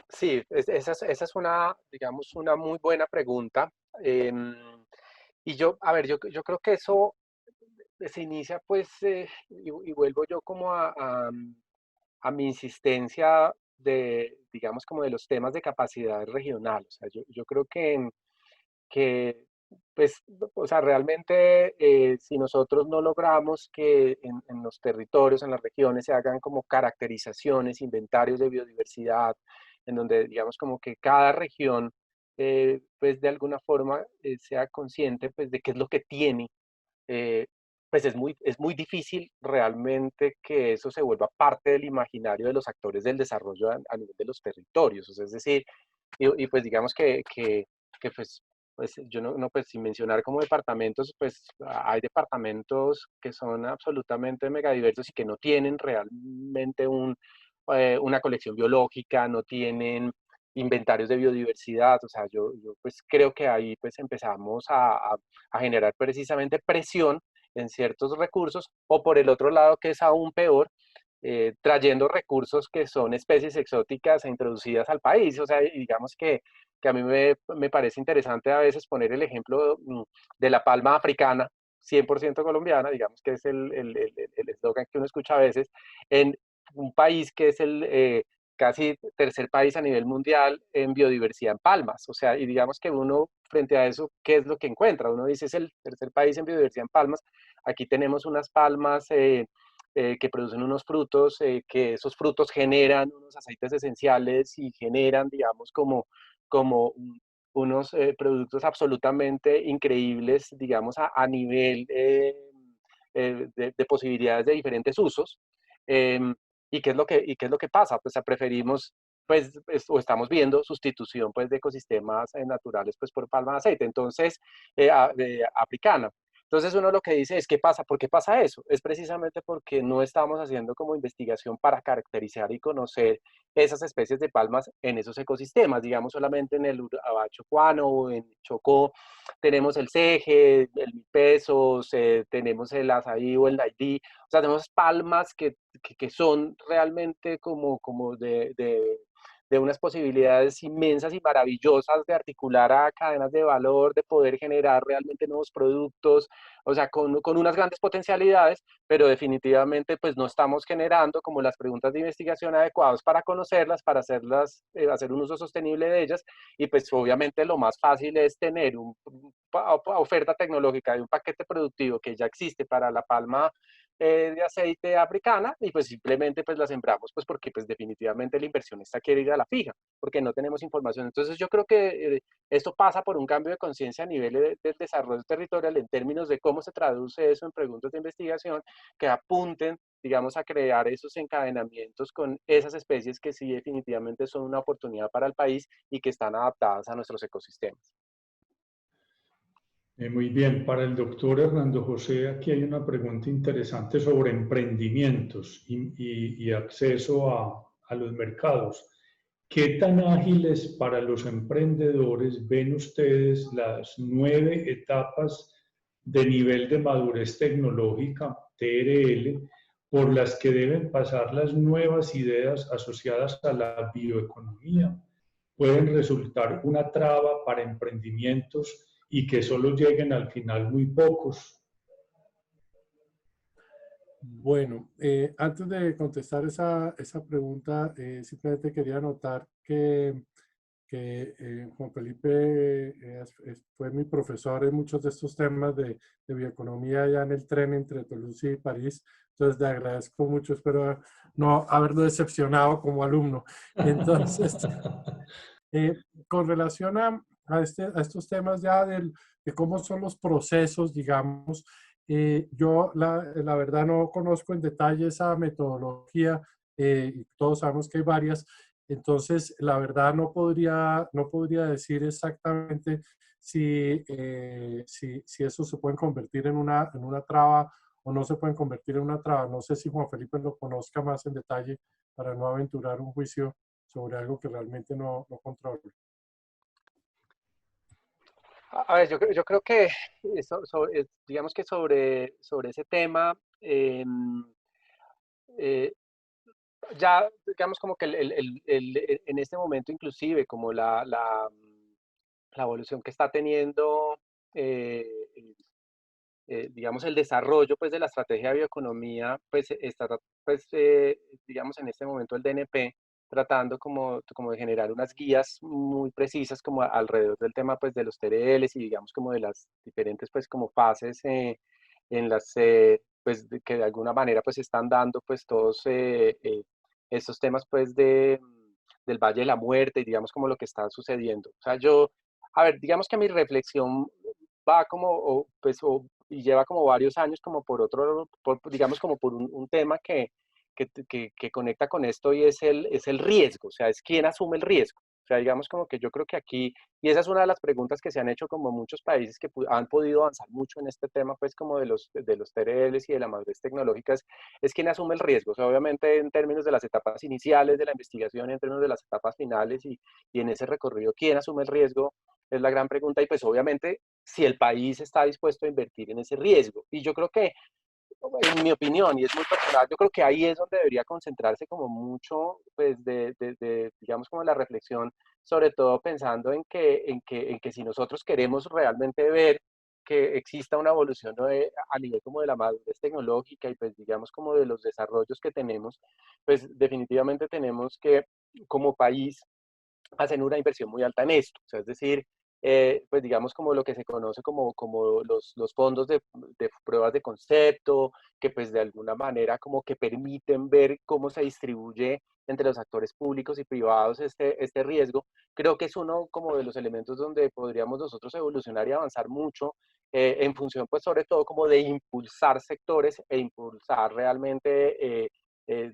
Sí, esa es una, digamos, una muy buena pregunta. Y yo, a ver, yo creo que eso se inicia, pues, y vuelvo yo como a mi insistencia de, digamos, como de los temas de capacidad regional. O sea, yo creo que, pues, o sea, realmente si nosotros no logramos que en los territorios, en las regiones, se hagan como caracterizaciones, inventarios de biodiversidad, en donde, digamos, como que cada región, pues, de alguna forma sea consciente, pues, de qué es lo que tiene, eh, pues es muy difícil realmente que eso se vuelva parte del imaginario de los actores del desarrollo a nivel de los territorios. O sea, es decir, y pues digamos que pues yo pues sin mencionar como departamentos, pues hay departamentos que son absolutamente megadiversos y que no tienen realmente una colección biológica, no tienen inventarios de biodiversidad. O sea, yo pues creo que ahí pues empezamos a generar precisamente presión en ciertos recursos, o por el otro lado, que es aún peor, trayendo recursos que son especies exóticas e introducidas al país. O sea, digamos que a mí me parece interesante a veces poner el ejemplo de la palma africana, 100% colombiana, digamos que es el eslogan que uno escucha a veces, en un país que es el casi tercer país a nivel mundial en biodiversidad en palmas. O sea, y digamos que uno frente a eso, ¿qué es lo que encuentra? Uno dice, es el tercer país en biodiversidad en palmas. Aquí tenemos unas palmas que producen unos frutos, que esos frutos generan unos aceites esenciales y generan, digamos, como unos productos absolutamente increíbles, digamos, a nivel de posibilidades de diferentes usos. ¿Y qué es lo que pasa? Pues preferimos, pues, o estamos viendo sustitución, pues, de ecosistemas naturales, pues, por palma de aceite, entonces, africana. Entonces uno lo que dice es, ¿qué pasa? ¿Por qué pasa eso? Es precisamente porque no estamos haciendo como investigación para caracterizar y conocer esas especies de palmas en esos ecosistemas. Digamos, solamente en el Urabá chocuano o en Chocó tenemos el ceje, el mipesos, tenemos el azaí o el daití. O sea, tenemos palmas que son realmente como de unas posibilidades inmensas y maravillosas de articular a cadenas de valor, de poder generar realmente nuevos productos, o sea, con unas grandes potencialidades, pero definitivamente pues no estamos generando como las preguntas de investigación adecuadas para conocerlas, para hacerlas, hacer un uso sostenible de ellas, y pues obviamente lo más fácil es tener una oferta tecnológica de un paquete productivo que ya existe para la palma de aceite africana, y pues simplemente pues la sembramos, pues porque pues definitivamente la inversión está quiere ir a la fija, porque no tenemos información. Entonces yo creo que esto pasa por un cambio de conciencia a nivel del desarrollo territorial en términos de cómo se traduce eso en preguntas de investigación que apunten, digamos, a crear esos encadenamientos con esas especies que sí definitivamente son una oportunidad para el país y que están adaptadas a nuestros ecosistemas. Muy bien, para el doctor Hernando José, aquí hay una pregunta interesante sobre emprendimientos y acceso a los mercados. ¿Qué tan ágiles para los emprendedores ven ustedes las 9 etapas de nivel de madurez tecnológica, TRL, por las que deben pasar las nuevas ideas asociadas a la bioeconomía? Pueden resultar una traba para emprendimientos y que solo lleguen al final muy pocos. Bueno, antes de contestar esa pregunta, simplemente quería anotar que Juan Felipe fue mi profesor en muchos de estos temas de bioeconomía ya en el tren entre Toulouse y París. Entonces, le agradezco mucho. Espero no haberlo decepcionado como alumno. Entonces, con relación a estos temas ya de cómo son los procesos, digamos, yo la verdad no conozco en detalle esa metodología, y todos sabemos que hay varias, entonces la verdad no podría decir exactamente si eso se puede convertir en una traba o no se pueden convertir en una traba. No sé si Juan Felipe lo conozca más en detalle para no aventurar un juicio sobre algo que realmente no controlo. A ver, yo creo que digamos que sobre ese tema, eh, ya digamos como que en este momento inclusive como la evolución que está teniendo, eh, digamos, el desarrollo pues de la estrategia de bioeconomía, pues está, pues, digamos, en este momento el DNP tratando como de generar unas guías muy precisas como alrededor del tema pues de los TRLs y digamos como de las diferentes pues como fases en las pues que de alguna manera pues están dando pues todos estos temas pues del Valle de la Muerte y digamos como lo que está sucediendo. O sea, a ver, digamos que mi reflexión va como, y lleva como varios años como digamos como por un tema que conecta con esto y es el riesgo, o sea, es quién asume el riesgo. O sea, digamos como que yo creo que aquí, y esa es una de las preguntas que se han hecho como muchos países que han podido avanzar mucho en este tema, pues como de los TRLs y de la madurez tecnológica, es quién asume el riesgo. O sea, obviamente en términos de las etapas iniciales de la investigación, en términos de las etapas finales y en ese recorrido, quién asume el riesgo es la gran pregunta y pues obviamente si el país está dispuesto a invertir en ese riesgo. Y yo creo que, en mi opinión, y es muy personal, yo creo que ahí es donde debería concentrarse como mucho, pues, digamos, como la reflexión, sobre todo pensando en que si nosotros queremos realmente ver que exista una evolución a nivel como de la madurez tecnológica y pues digamos como de los desarrollos que tenemos, pues definitivamente tenemos que como país hacer una inversión muy alta en esto. O sea, es decir, pues digamos como lo que se conoce como los fondos de pruebas de concepto, que pues de alguna manera como que permiten ver cómo se distribuye entre los actores públicos y privados este riesgo, creo que es uno como de los elementos donde podríamos nosotros evolucionar y avanzar mucho en función pues sobre todo como de impulsar sectores e impulsar realmente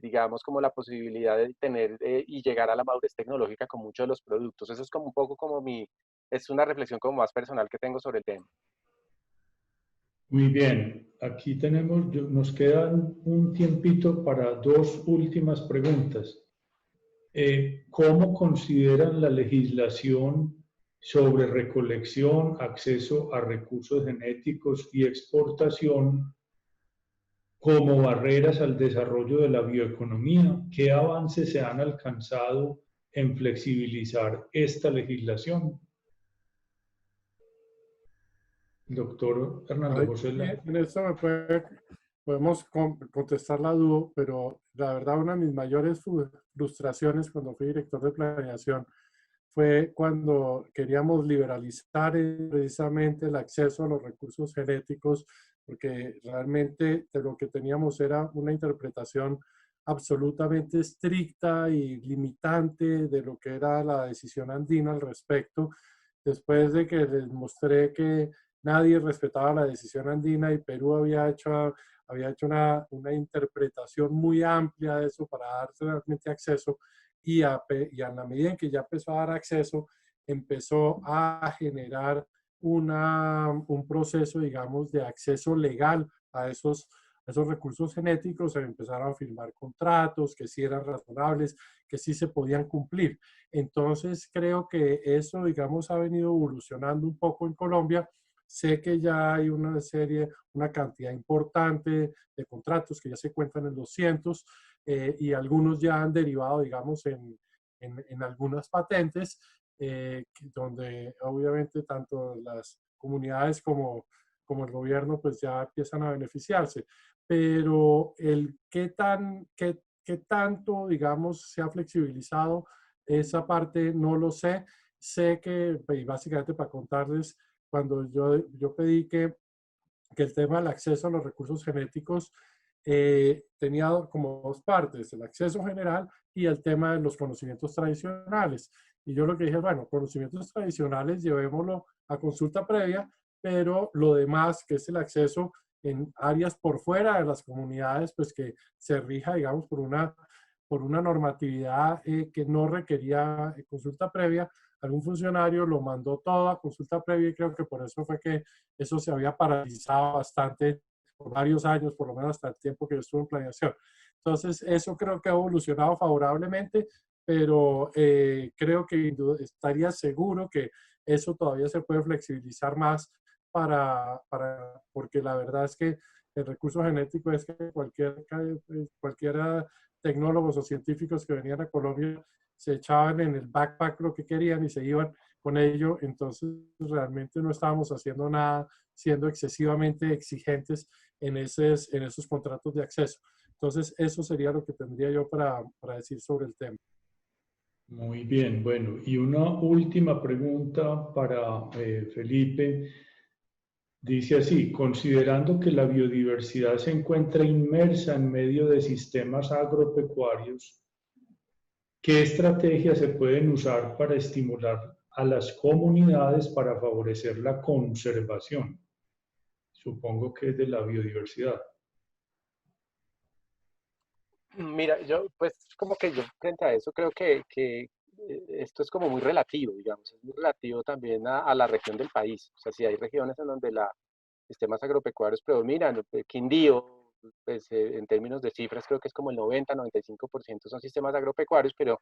digamos, como la posibilidad de tener y llegar a la madurez tecnológica con muchos de los productos. Eso es como un poco como es una reflexión como más personal que tengo sobre el tema. Muy bien, aquí nos quedan un tiempito para dos últimas preguntas. ¿Cómo consideran la legislación sobre recolección, acceso a recursos genéticos y exportación como barreras al desarrollo de la bioeconomía? ¿Qué avances se han alcanzado en flexibilizar esta legislación? Doctor Hernando Ahí, José en esto podemos contestar la duda, pero la verdad una de mis mayores frustraciones cuando fui director de planeación fue cuando queríamos liberalizar precisamente el acceso a los recursos genéticos, porque realmente de lo que teníamos era una interpretación absolutamente estricta y limitante de lo que era la decisión andina al respecto. Después de que les mostré que nadie respetaba la decisión andina y Perú había hecho una interpretación muy amplia de eso para dar realmente acceso, y a la medida en que ya empezó a dar acceso, empezó a generar un proceso, digamos, de acceso legal a esos recursos genéticos. Se empezaron a firmar contratos que sí eran razonables, que sí se podían cumplir. Entonces, creo que eso, digamos, ha venido evolucionando un poco en Colombia. Sé que ya hay una cantidad importante de contratos que ya se cuentan en los cientos, y algunos ya han derivado, digamos, en algunas patentes, donde obviamente tanto las comunidades como el gobierno pues ya empiezan a beneficiarse. Pero el qué tanto, digamos, se ha flexibilizado esa parte no lo sé. Sé que, y básicamente para contarles, cuando yo pedí que el tema del acceso a los recursos genéticos tenía como dos partes: el acceso general y el tema de los conocimientos tradicionales. Y yo lo que dije, bueno, conocimientos tradicionales llevémoslo a consulta previa, pero lo demás, que es el acceso en áreas por fuera de las comunidades, pues que se rija, digamos, por una normatividad que no requería consulta previa. Algún funcionario lo mandó todo a consulta previa, y creo que por eso fue que eso se había paralizado bastante por varios años, por lo menos hasta el tiempo que yo estuve en planeación. Entonces, eso creo que ha evolucionado favorablemente, pero creo que estaría seguro que eso todavía se puede flexibilizar más porque la verdad es que el recurso genético es que cualquiera tecnólogos o científicos que venían a Colombia se echaban en el backpack lo que querían y se iban con ello. Entonces realmente no estábamos haciendo nada, siendo excesivamente exigentes en esos contratos de acceso. Entonces eso sería lo que tendría yo para decir sobre el tema. Muy bien, bueno, y una última pregunta para Felipe. Dice así: considerando que la biodiversidad se encuentra inmersa en medio de sistemas agropecuarios, ¿qué estrategias se pueden usar para estimular a las comunidades para favorecer la conservación? Supongo que es de la biodiversidad. Mira, yo pues como que yo frente a eso creo que esto es como muy relativo, digamos, es muy relativo también a la región del país. O sea, si hay regiones en donde los sistemas agropecuarios predominan, Quindío, pues en términos de cifras creo que es como el 90-95% son sistemas agropecuarios, pero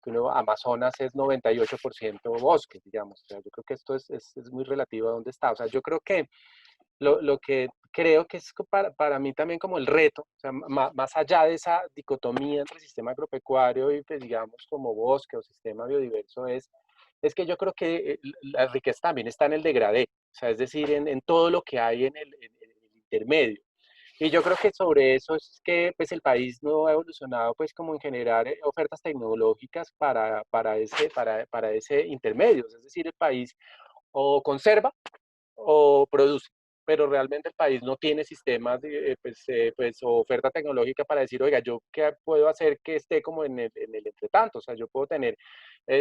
que uno, Amazonas es 98% bosque, digamos. O sea, yo creo que esto es muy relativo a dónde está. O sea, yo creo que lo que creo que es para mí también como el reto, o sea, más allá de esa dicotomía entre sistema agropecuario y, pues, digamos, como bosque o sistema biodiverso, es que yo creo que la riqueza también está en el degradé, o sea, es decir, en todo lo que hay en el intermedio. Y yo creo que sobre eso es que pues, el país no ha evolucionado pues, como en generar ofertas tecnológicas para ese intermedio. Es decir, el país o conserva o produce, pero realmente el país no tiene sistemas, pues, o oferta tecnológica para decir, oiga, yo qué puedo hacer que esté como en el entretanto. O sea, yo puedo tener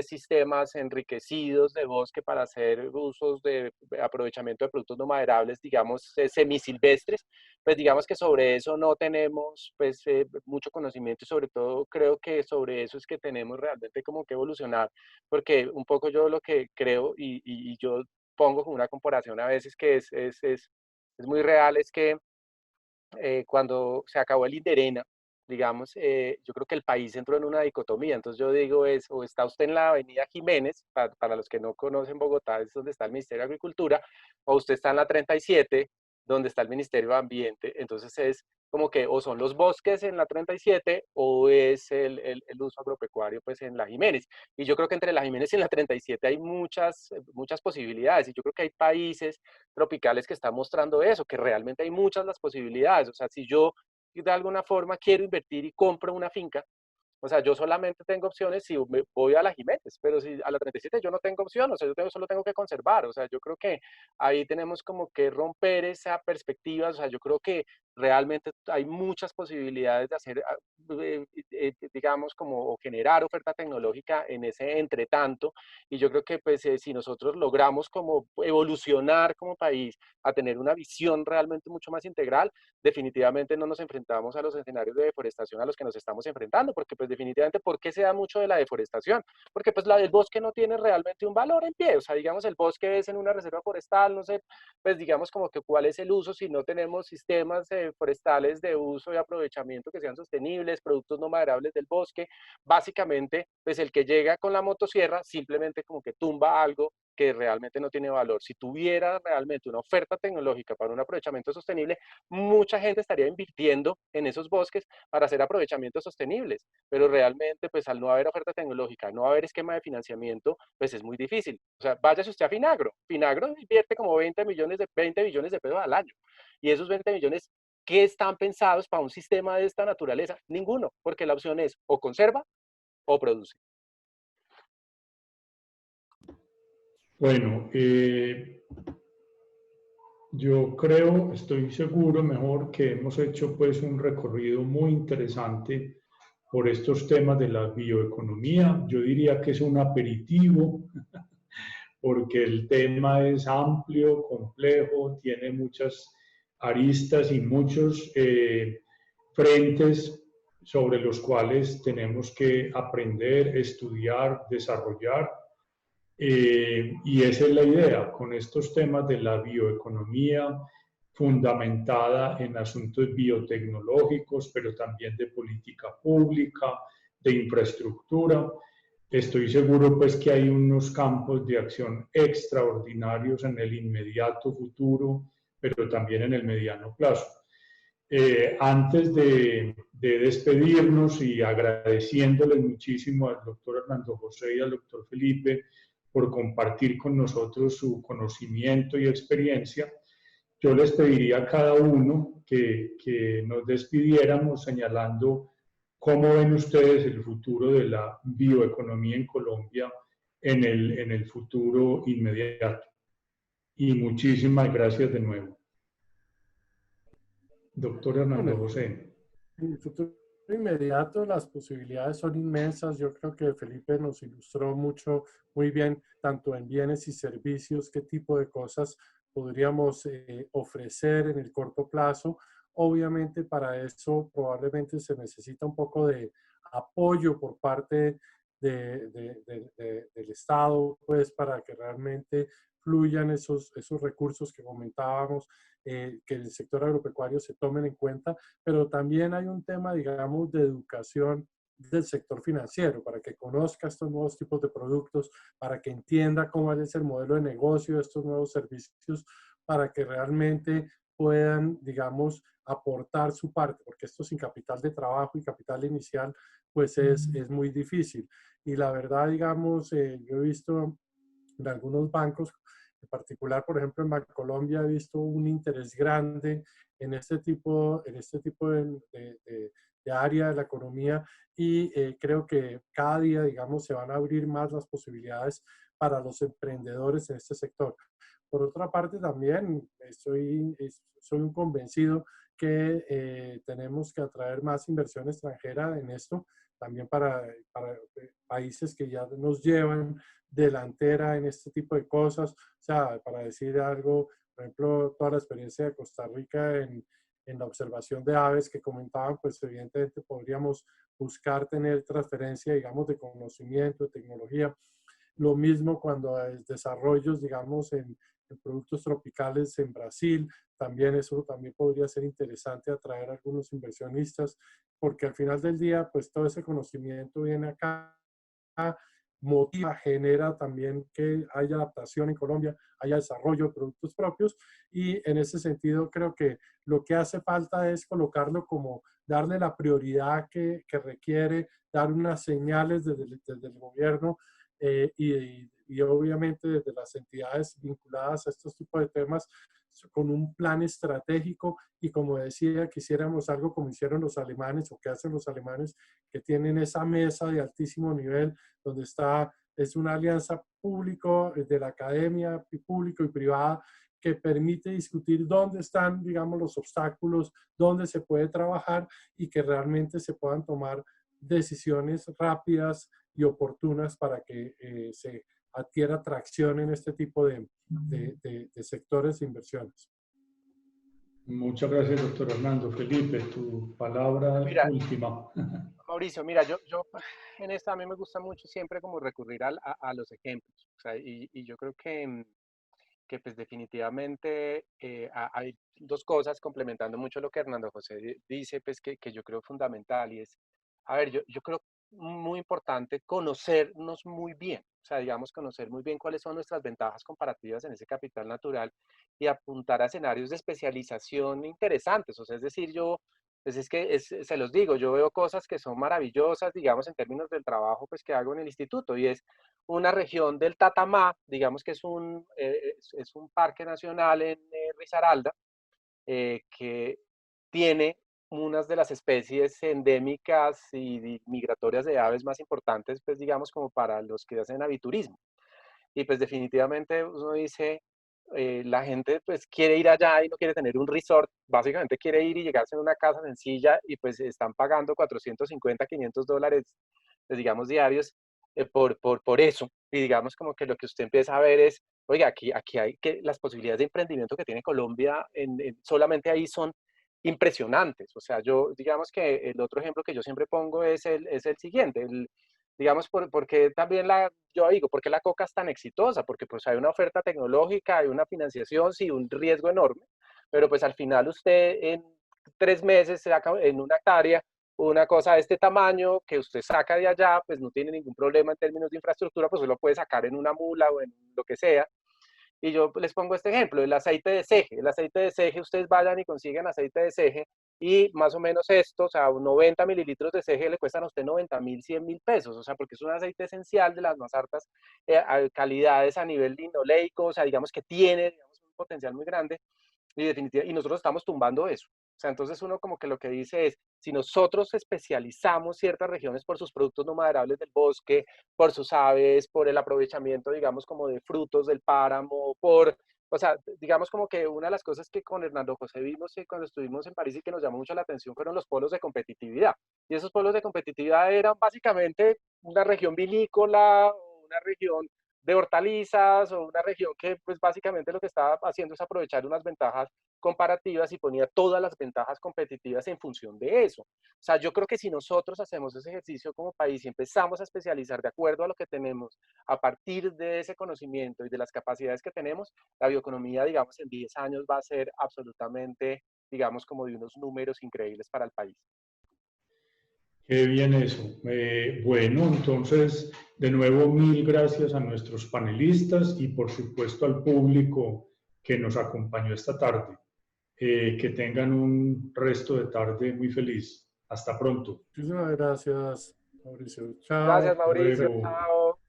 sistemas enriquecidos de bosque para hacer usos de aprovechamiento de productos no maderables, digamos, semisilvestres. Pues digamos que sobre eso no tenemos pues mucho conocimiento, y sobre todo creo que sobre eso es que tenemos realmente como que evolucionar, porque un poco yo lo que creo y yo pongo como una comparación a veces que es muy real, es que cuando se acabó el Inderena, digamos, yo creo que el país entró en una dicotomía. Entonces yo digo es, o está usted en la avenida Jiménez, para los que no conocen Bogotá, es donde está el Ministerio de Agricultura, o usted está en la 37, donde está el Ministerio de Ambiente. Entonces como que o son los bosques en la 37 o es el uso agropecuario pues en la Jiménez. Y yo creo que entre la Jiménez y la 37 hay muchas posibilidades, y yo creo que hay países tropicales que están mostrando eso, que realmente hay muchas las posibilidades. O sea, si yo de alguna forma quiero invertir y compro una finca, o sea, yo solamente tengo opciones si me voy a la Jiménez, pero si a la 37 yo no tengo opción, o sea, solo tengo que conservar. O sea, yo creo que ahí tenemos como que romper esa perspectiva. O sea, yo creo que realmente hay muchas posibilidades de hacer, digamos, como o generar oferta tecnológica en ese entretanto. Y yo creo que pues si nosotros logramos como evolucionar como país a tener una visión realmente mucho más integral, definitivamente no nos enfrentamos a los escenarios de deforestación a los que nos estamos enfrentando, porque pues definitivamente, ¿por qué se da mucho de la deforestación? Porque pues el bosque no tiene realmente un valor en pie. O sea, digamos, el bosque es en una reserva forestal, no sé, pues digamos como que cuál es el uso si no tenemos sistemas forestales de uso y aprovechamiento que sean sostenibles, productos no maderables del bosque. Básicamente, pues el que llega con la motosierra simplemente como que tumba algo que realmente no tiene valor. Si tuviera realmente una oferta tecnológica para un aprovechamiento sostenible, mucha gente estaría invirtiendo en esos bosques para hacer aprovechamientos sostenibles, pero realmente pues al no haber oferta tecnológica, no haber esquema de financiamiento, pues es muy difícil. O sea, váyase usted a Finagro invierte como 20 billones de pesos al año, y esos 20 millones, ¿qué están pensados para un sistema de esta naturaleza? Ninguno, porque la opción es o conserva o produce. Bueno, yo creo, estoy seguro, mejor, que hemos hecho pues un recorrido muy interesante por estos temas de la bioeconomía. Yo diría que es un aperitivo porque el tema es amplio, complejo, tiene muchas aristas y muchos frentes sobre los cuales tenemos que aprender, estudiar, desarrollar. Y esa es la idea con estos temas de la bioeconomía fundamentada en asuntos biotecnológicos, pero también de política pública, de infraestructura. Estoy seguro pues que hay unos campos de acción extraordinarios en el inmediato futuro, pero también en el mediano plazo. Antes de despedirnos y agradeciéndoles muchísimo al doctor Hernando José y al doctor Felipe por compartir con nosotros su conocimiento y experiencia, yo les pediría a cada uno que nos despidiéramos señalando cómo ven ustedes el futuro de la bioeconomía en Colombia en el futuro inmediato. Y muchísimas gracias de nuevo. Doctor Hernando Bueno, José. en el futuro inmediato las posibilidades son inmensas. Yo creo que Felipe nos ilustró muy bien, tanto en bienes y servicios, qué tipo de cosas podríamos ofrecer en el corto plazo. Obviamente para eso probablemente se necesita un poco de apoyo por parte del Estado, pues para que realmente fluyan esos recursos que comentábamos, que el sector agropecuario se tomen en cuenta, pero también hay un tema, digamos, de educación del sector financiero, para que conozca estos nuevos tipos de productos, para que entienda cómo es el modelo de negocio de estos nuevos servicios, para que realmente puedan, digamos, aportar su parte, porque esto sin capital de trabajo y capital inicial, pues es muy difícil. Y la verdad, digamos, yo he visto en algunos bancos, en particular, por ejemplo, en Bancolombia, he visto un interés grande en este tipo de área de la economía, y creo que cada día, digamos, se van a abrir más las posibilidades para los emprendedores en este sector. Por otra parte, también soy un convencido que tenemos que atraer más inversión extranjera en esto, también para países que ya nos llevan delantera en este tipo de cosas. O sea, para decir algo, por ejemplo, toda la experiencia de Costa Rica en la observación de aves que comentaban, pues evidentemente podríamos buscar tener transferencia, digamos, de conocimiento, de tecnología. Lo mismo cuando hay desarrollos, digamos, en productos tropicales en Brasil, también eso también podría ser interesante atraer a algunos inversionistas, porque al final del día, pues todo ese conocimiento viene acá motiva, genera también que haya adaptación en Colombia, haya desarrollo de productos propios, y en ese sentido creo que lo que hace falta es colocarlo como darle la prioridad que requiere, dar unas señales desde el gobierno, y obviamente desde las entidades vinculadas a estos tipos de temas, con un plan estratégico. Y como decía, quisiéramos algo como hicieron los alemanes, o que hacen los alemanes, que tienen esa mesa de altísimo nivel donde es una alianza público, de la academia, público y privada, que permite discutir dónde están, digamos, los obstáculos, dónde se puede trabajar, y que realmente se puedan tomar decisiones rápidas y oportunas para que se adquiera tracción en este tipo de sectores e inversiones. Muchas gracias, doctor Hernando. Felipe, tu palabra Mira, última. Mauricio, mira, yo en esta a mí me gusta mucho siempre como recurrir a los ejemplos. O sea, y yo creo que pues definitivamente hay dos cosas complementando mucho lo que Hernando José dice, pues que yo creo fundamental, y es, a ver, yo creo muy importante conocernos muy bien, o sea, digamos, conocer muy bien cuáles son nuestras ventajas comparativas en ese capital natural y apuntar a escenarios de especialización interesantes. O sea, es decir, pues es que se los digo, yo veo cosas que son maravillosas, digamos, en términos del trabajo pues que hago en el instituto, y es una región del Tatamá, digamos que es un parque nacional en Risaralda, que tiene unas de las especies endémicas y migratorias de aves más importantes, pues digamos, como para los que hacen aviturismo. Y pues definitivamente uno dice, la gente pues quiere ir allá y no quiere tener un resort, básicamente quiere ir y llegarse en una casa sencilla, y pues están pagando 450, $500, pues, digamos, diarios, por eso. Y digamos como que lo que usted empieza a ver es, oiga, aquí hay que las posibilidades de emprendimiento que tiene Colombia solamente ahí son impresionantes. O sea, digamos que el otro ejemplo que yo siempre pongo es el siguiente. Digamos, porque también yo digo, ¿por qué la coca es tan exitosa? Porque pues hay una oferta tecnológica, hay una financiación, sí, un riesgo enorme, pero pues al final usted en 3 meses saca en una hectárea una cosa de este tamaño que usted saca de allá, pues no tiene ningún problema en términos de infraestructura, pues usted lo puede sacar en una mula o en lo que sea. Y yo les pongo este ejemplo, el aceite de ceje. El aceite de ceje, ustedes vayan y consiguen aceite de ceje, y más o menos esto, o sea, 90 mililitros de ceje le cuestan a usted 90.000, 100.000 pesos, o sea, porque es un aceite esencial de las más altas calidades a nivel linoleico, o sea, digamos que tiene, digamos, un potencial muy grande, y nosotros estamos tumbando eso. O sea, entonces uno como que lo que dice es, si nosotros especializamos ciertas regiones por sus productos no maderables del bosque, por sus aves, por el aprovechamiento, digamos, como de frutos del páramo, o sea, digamos como que una de las cosas que con Hernando José vimos cuando estuvimos en París y que nos llamó mucho la atención fueron los polos de competitividad. Y esos polos de competitividad eran básicamente una región vinícola, una región de hortalizas, o una región que pues básicamente lo que estaba haciendo es aprovechar unas ventajas comparativas y ponía todas las ventajas competitivas en función de eso. O sea, yo creo que si nosotros hacemos ese ejercicio como país y empezamos a especializar de acuerdo a lo que tenemos, a partir de ese conocimiento y de las capacidades que tenemos, la bioeconomía, digamos, en 10 años va a ser absolutamente, digamos, como de unos números increíbles para el país. Qué bien eso. Bueno, entonces, de nuevo, mil gracias a nuestros panelistas y por supuesto al público que nos acompañó esta tarde. Que tengan un resto de tarde muy feliz. Hasta pronto. Muchísimas gracias, Mauricio. Chao. Gracias, Hasta Mauricio. luego. Chao.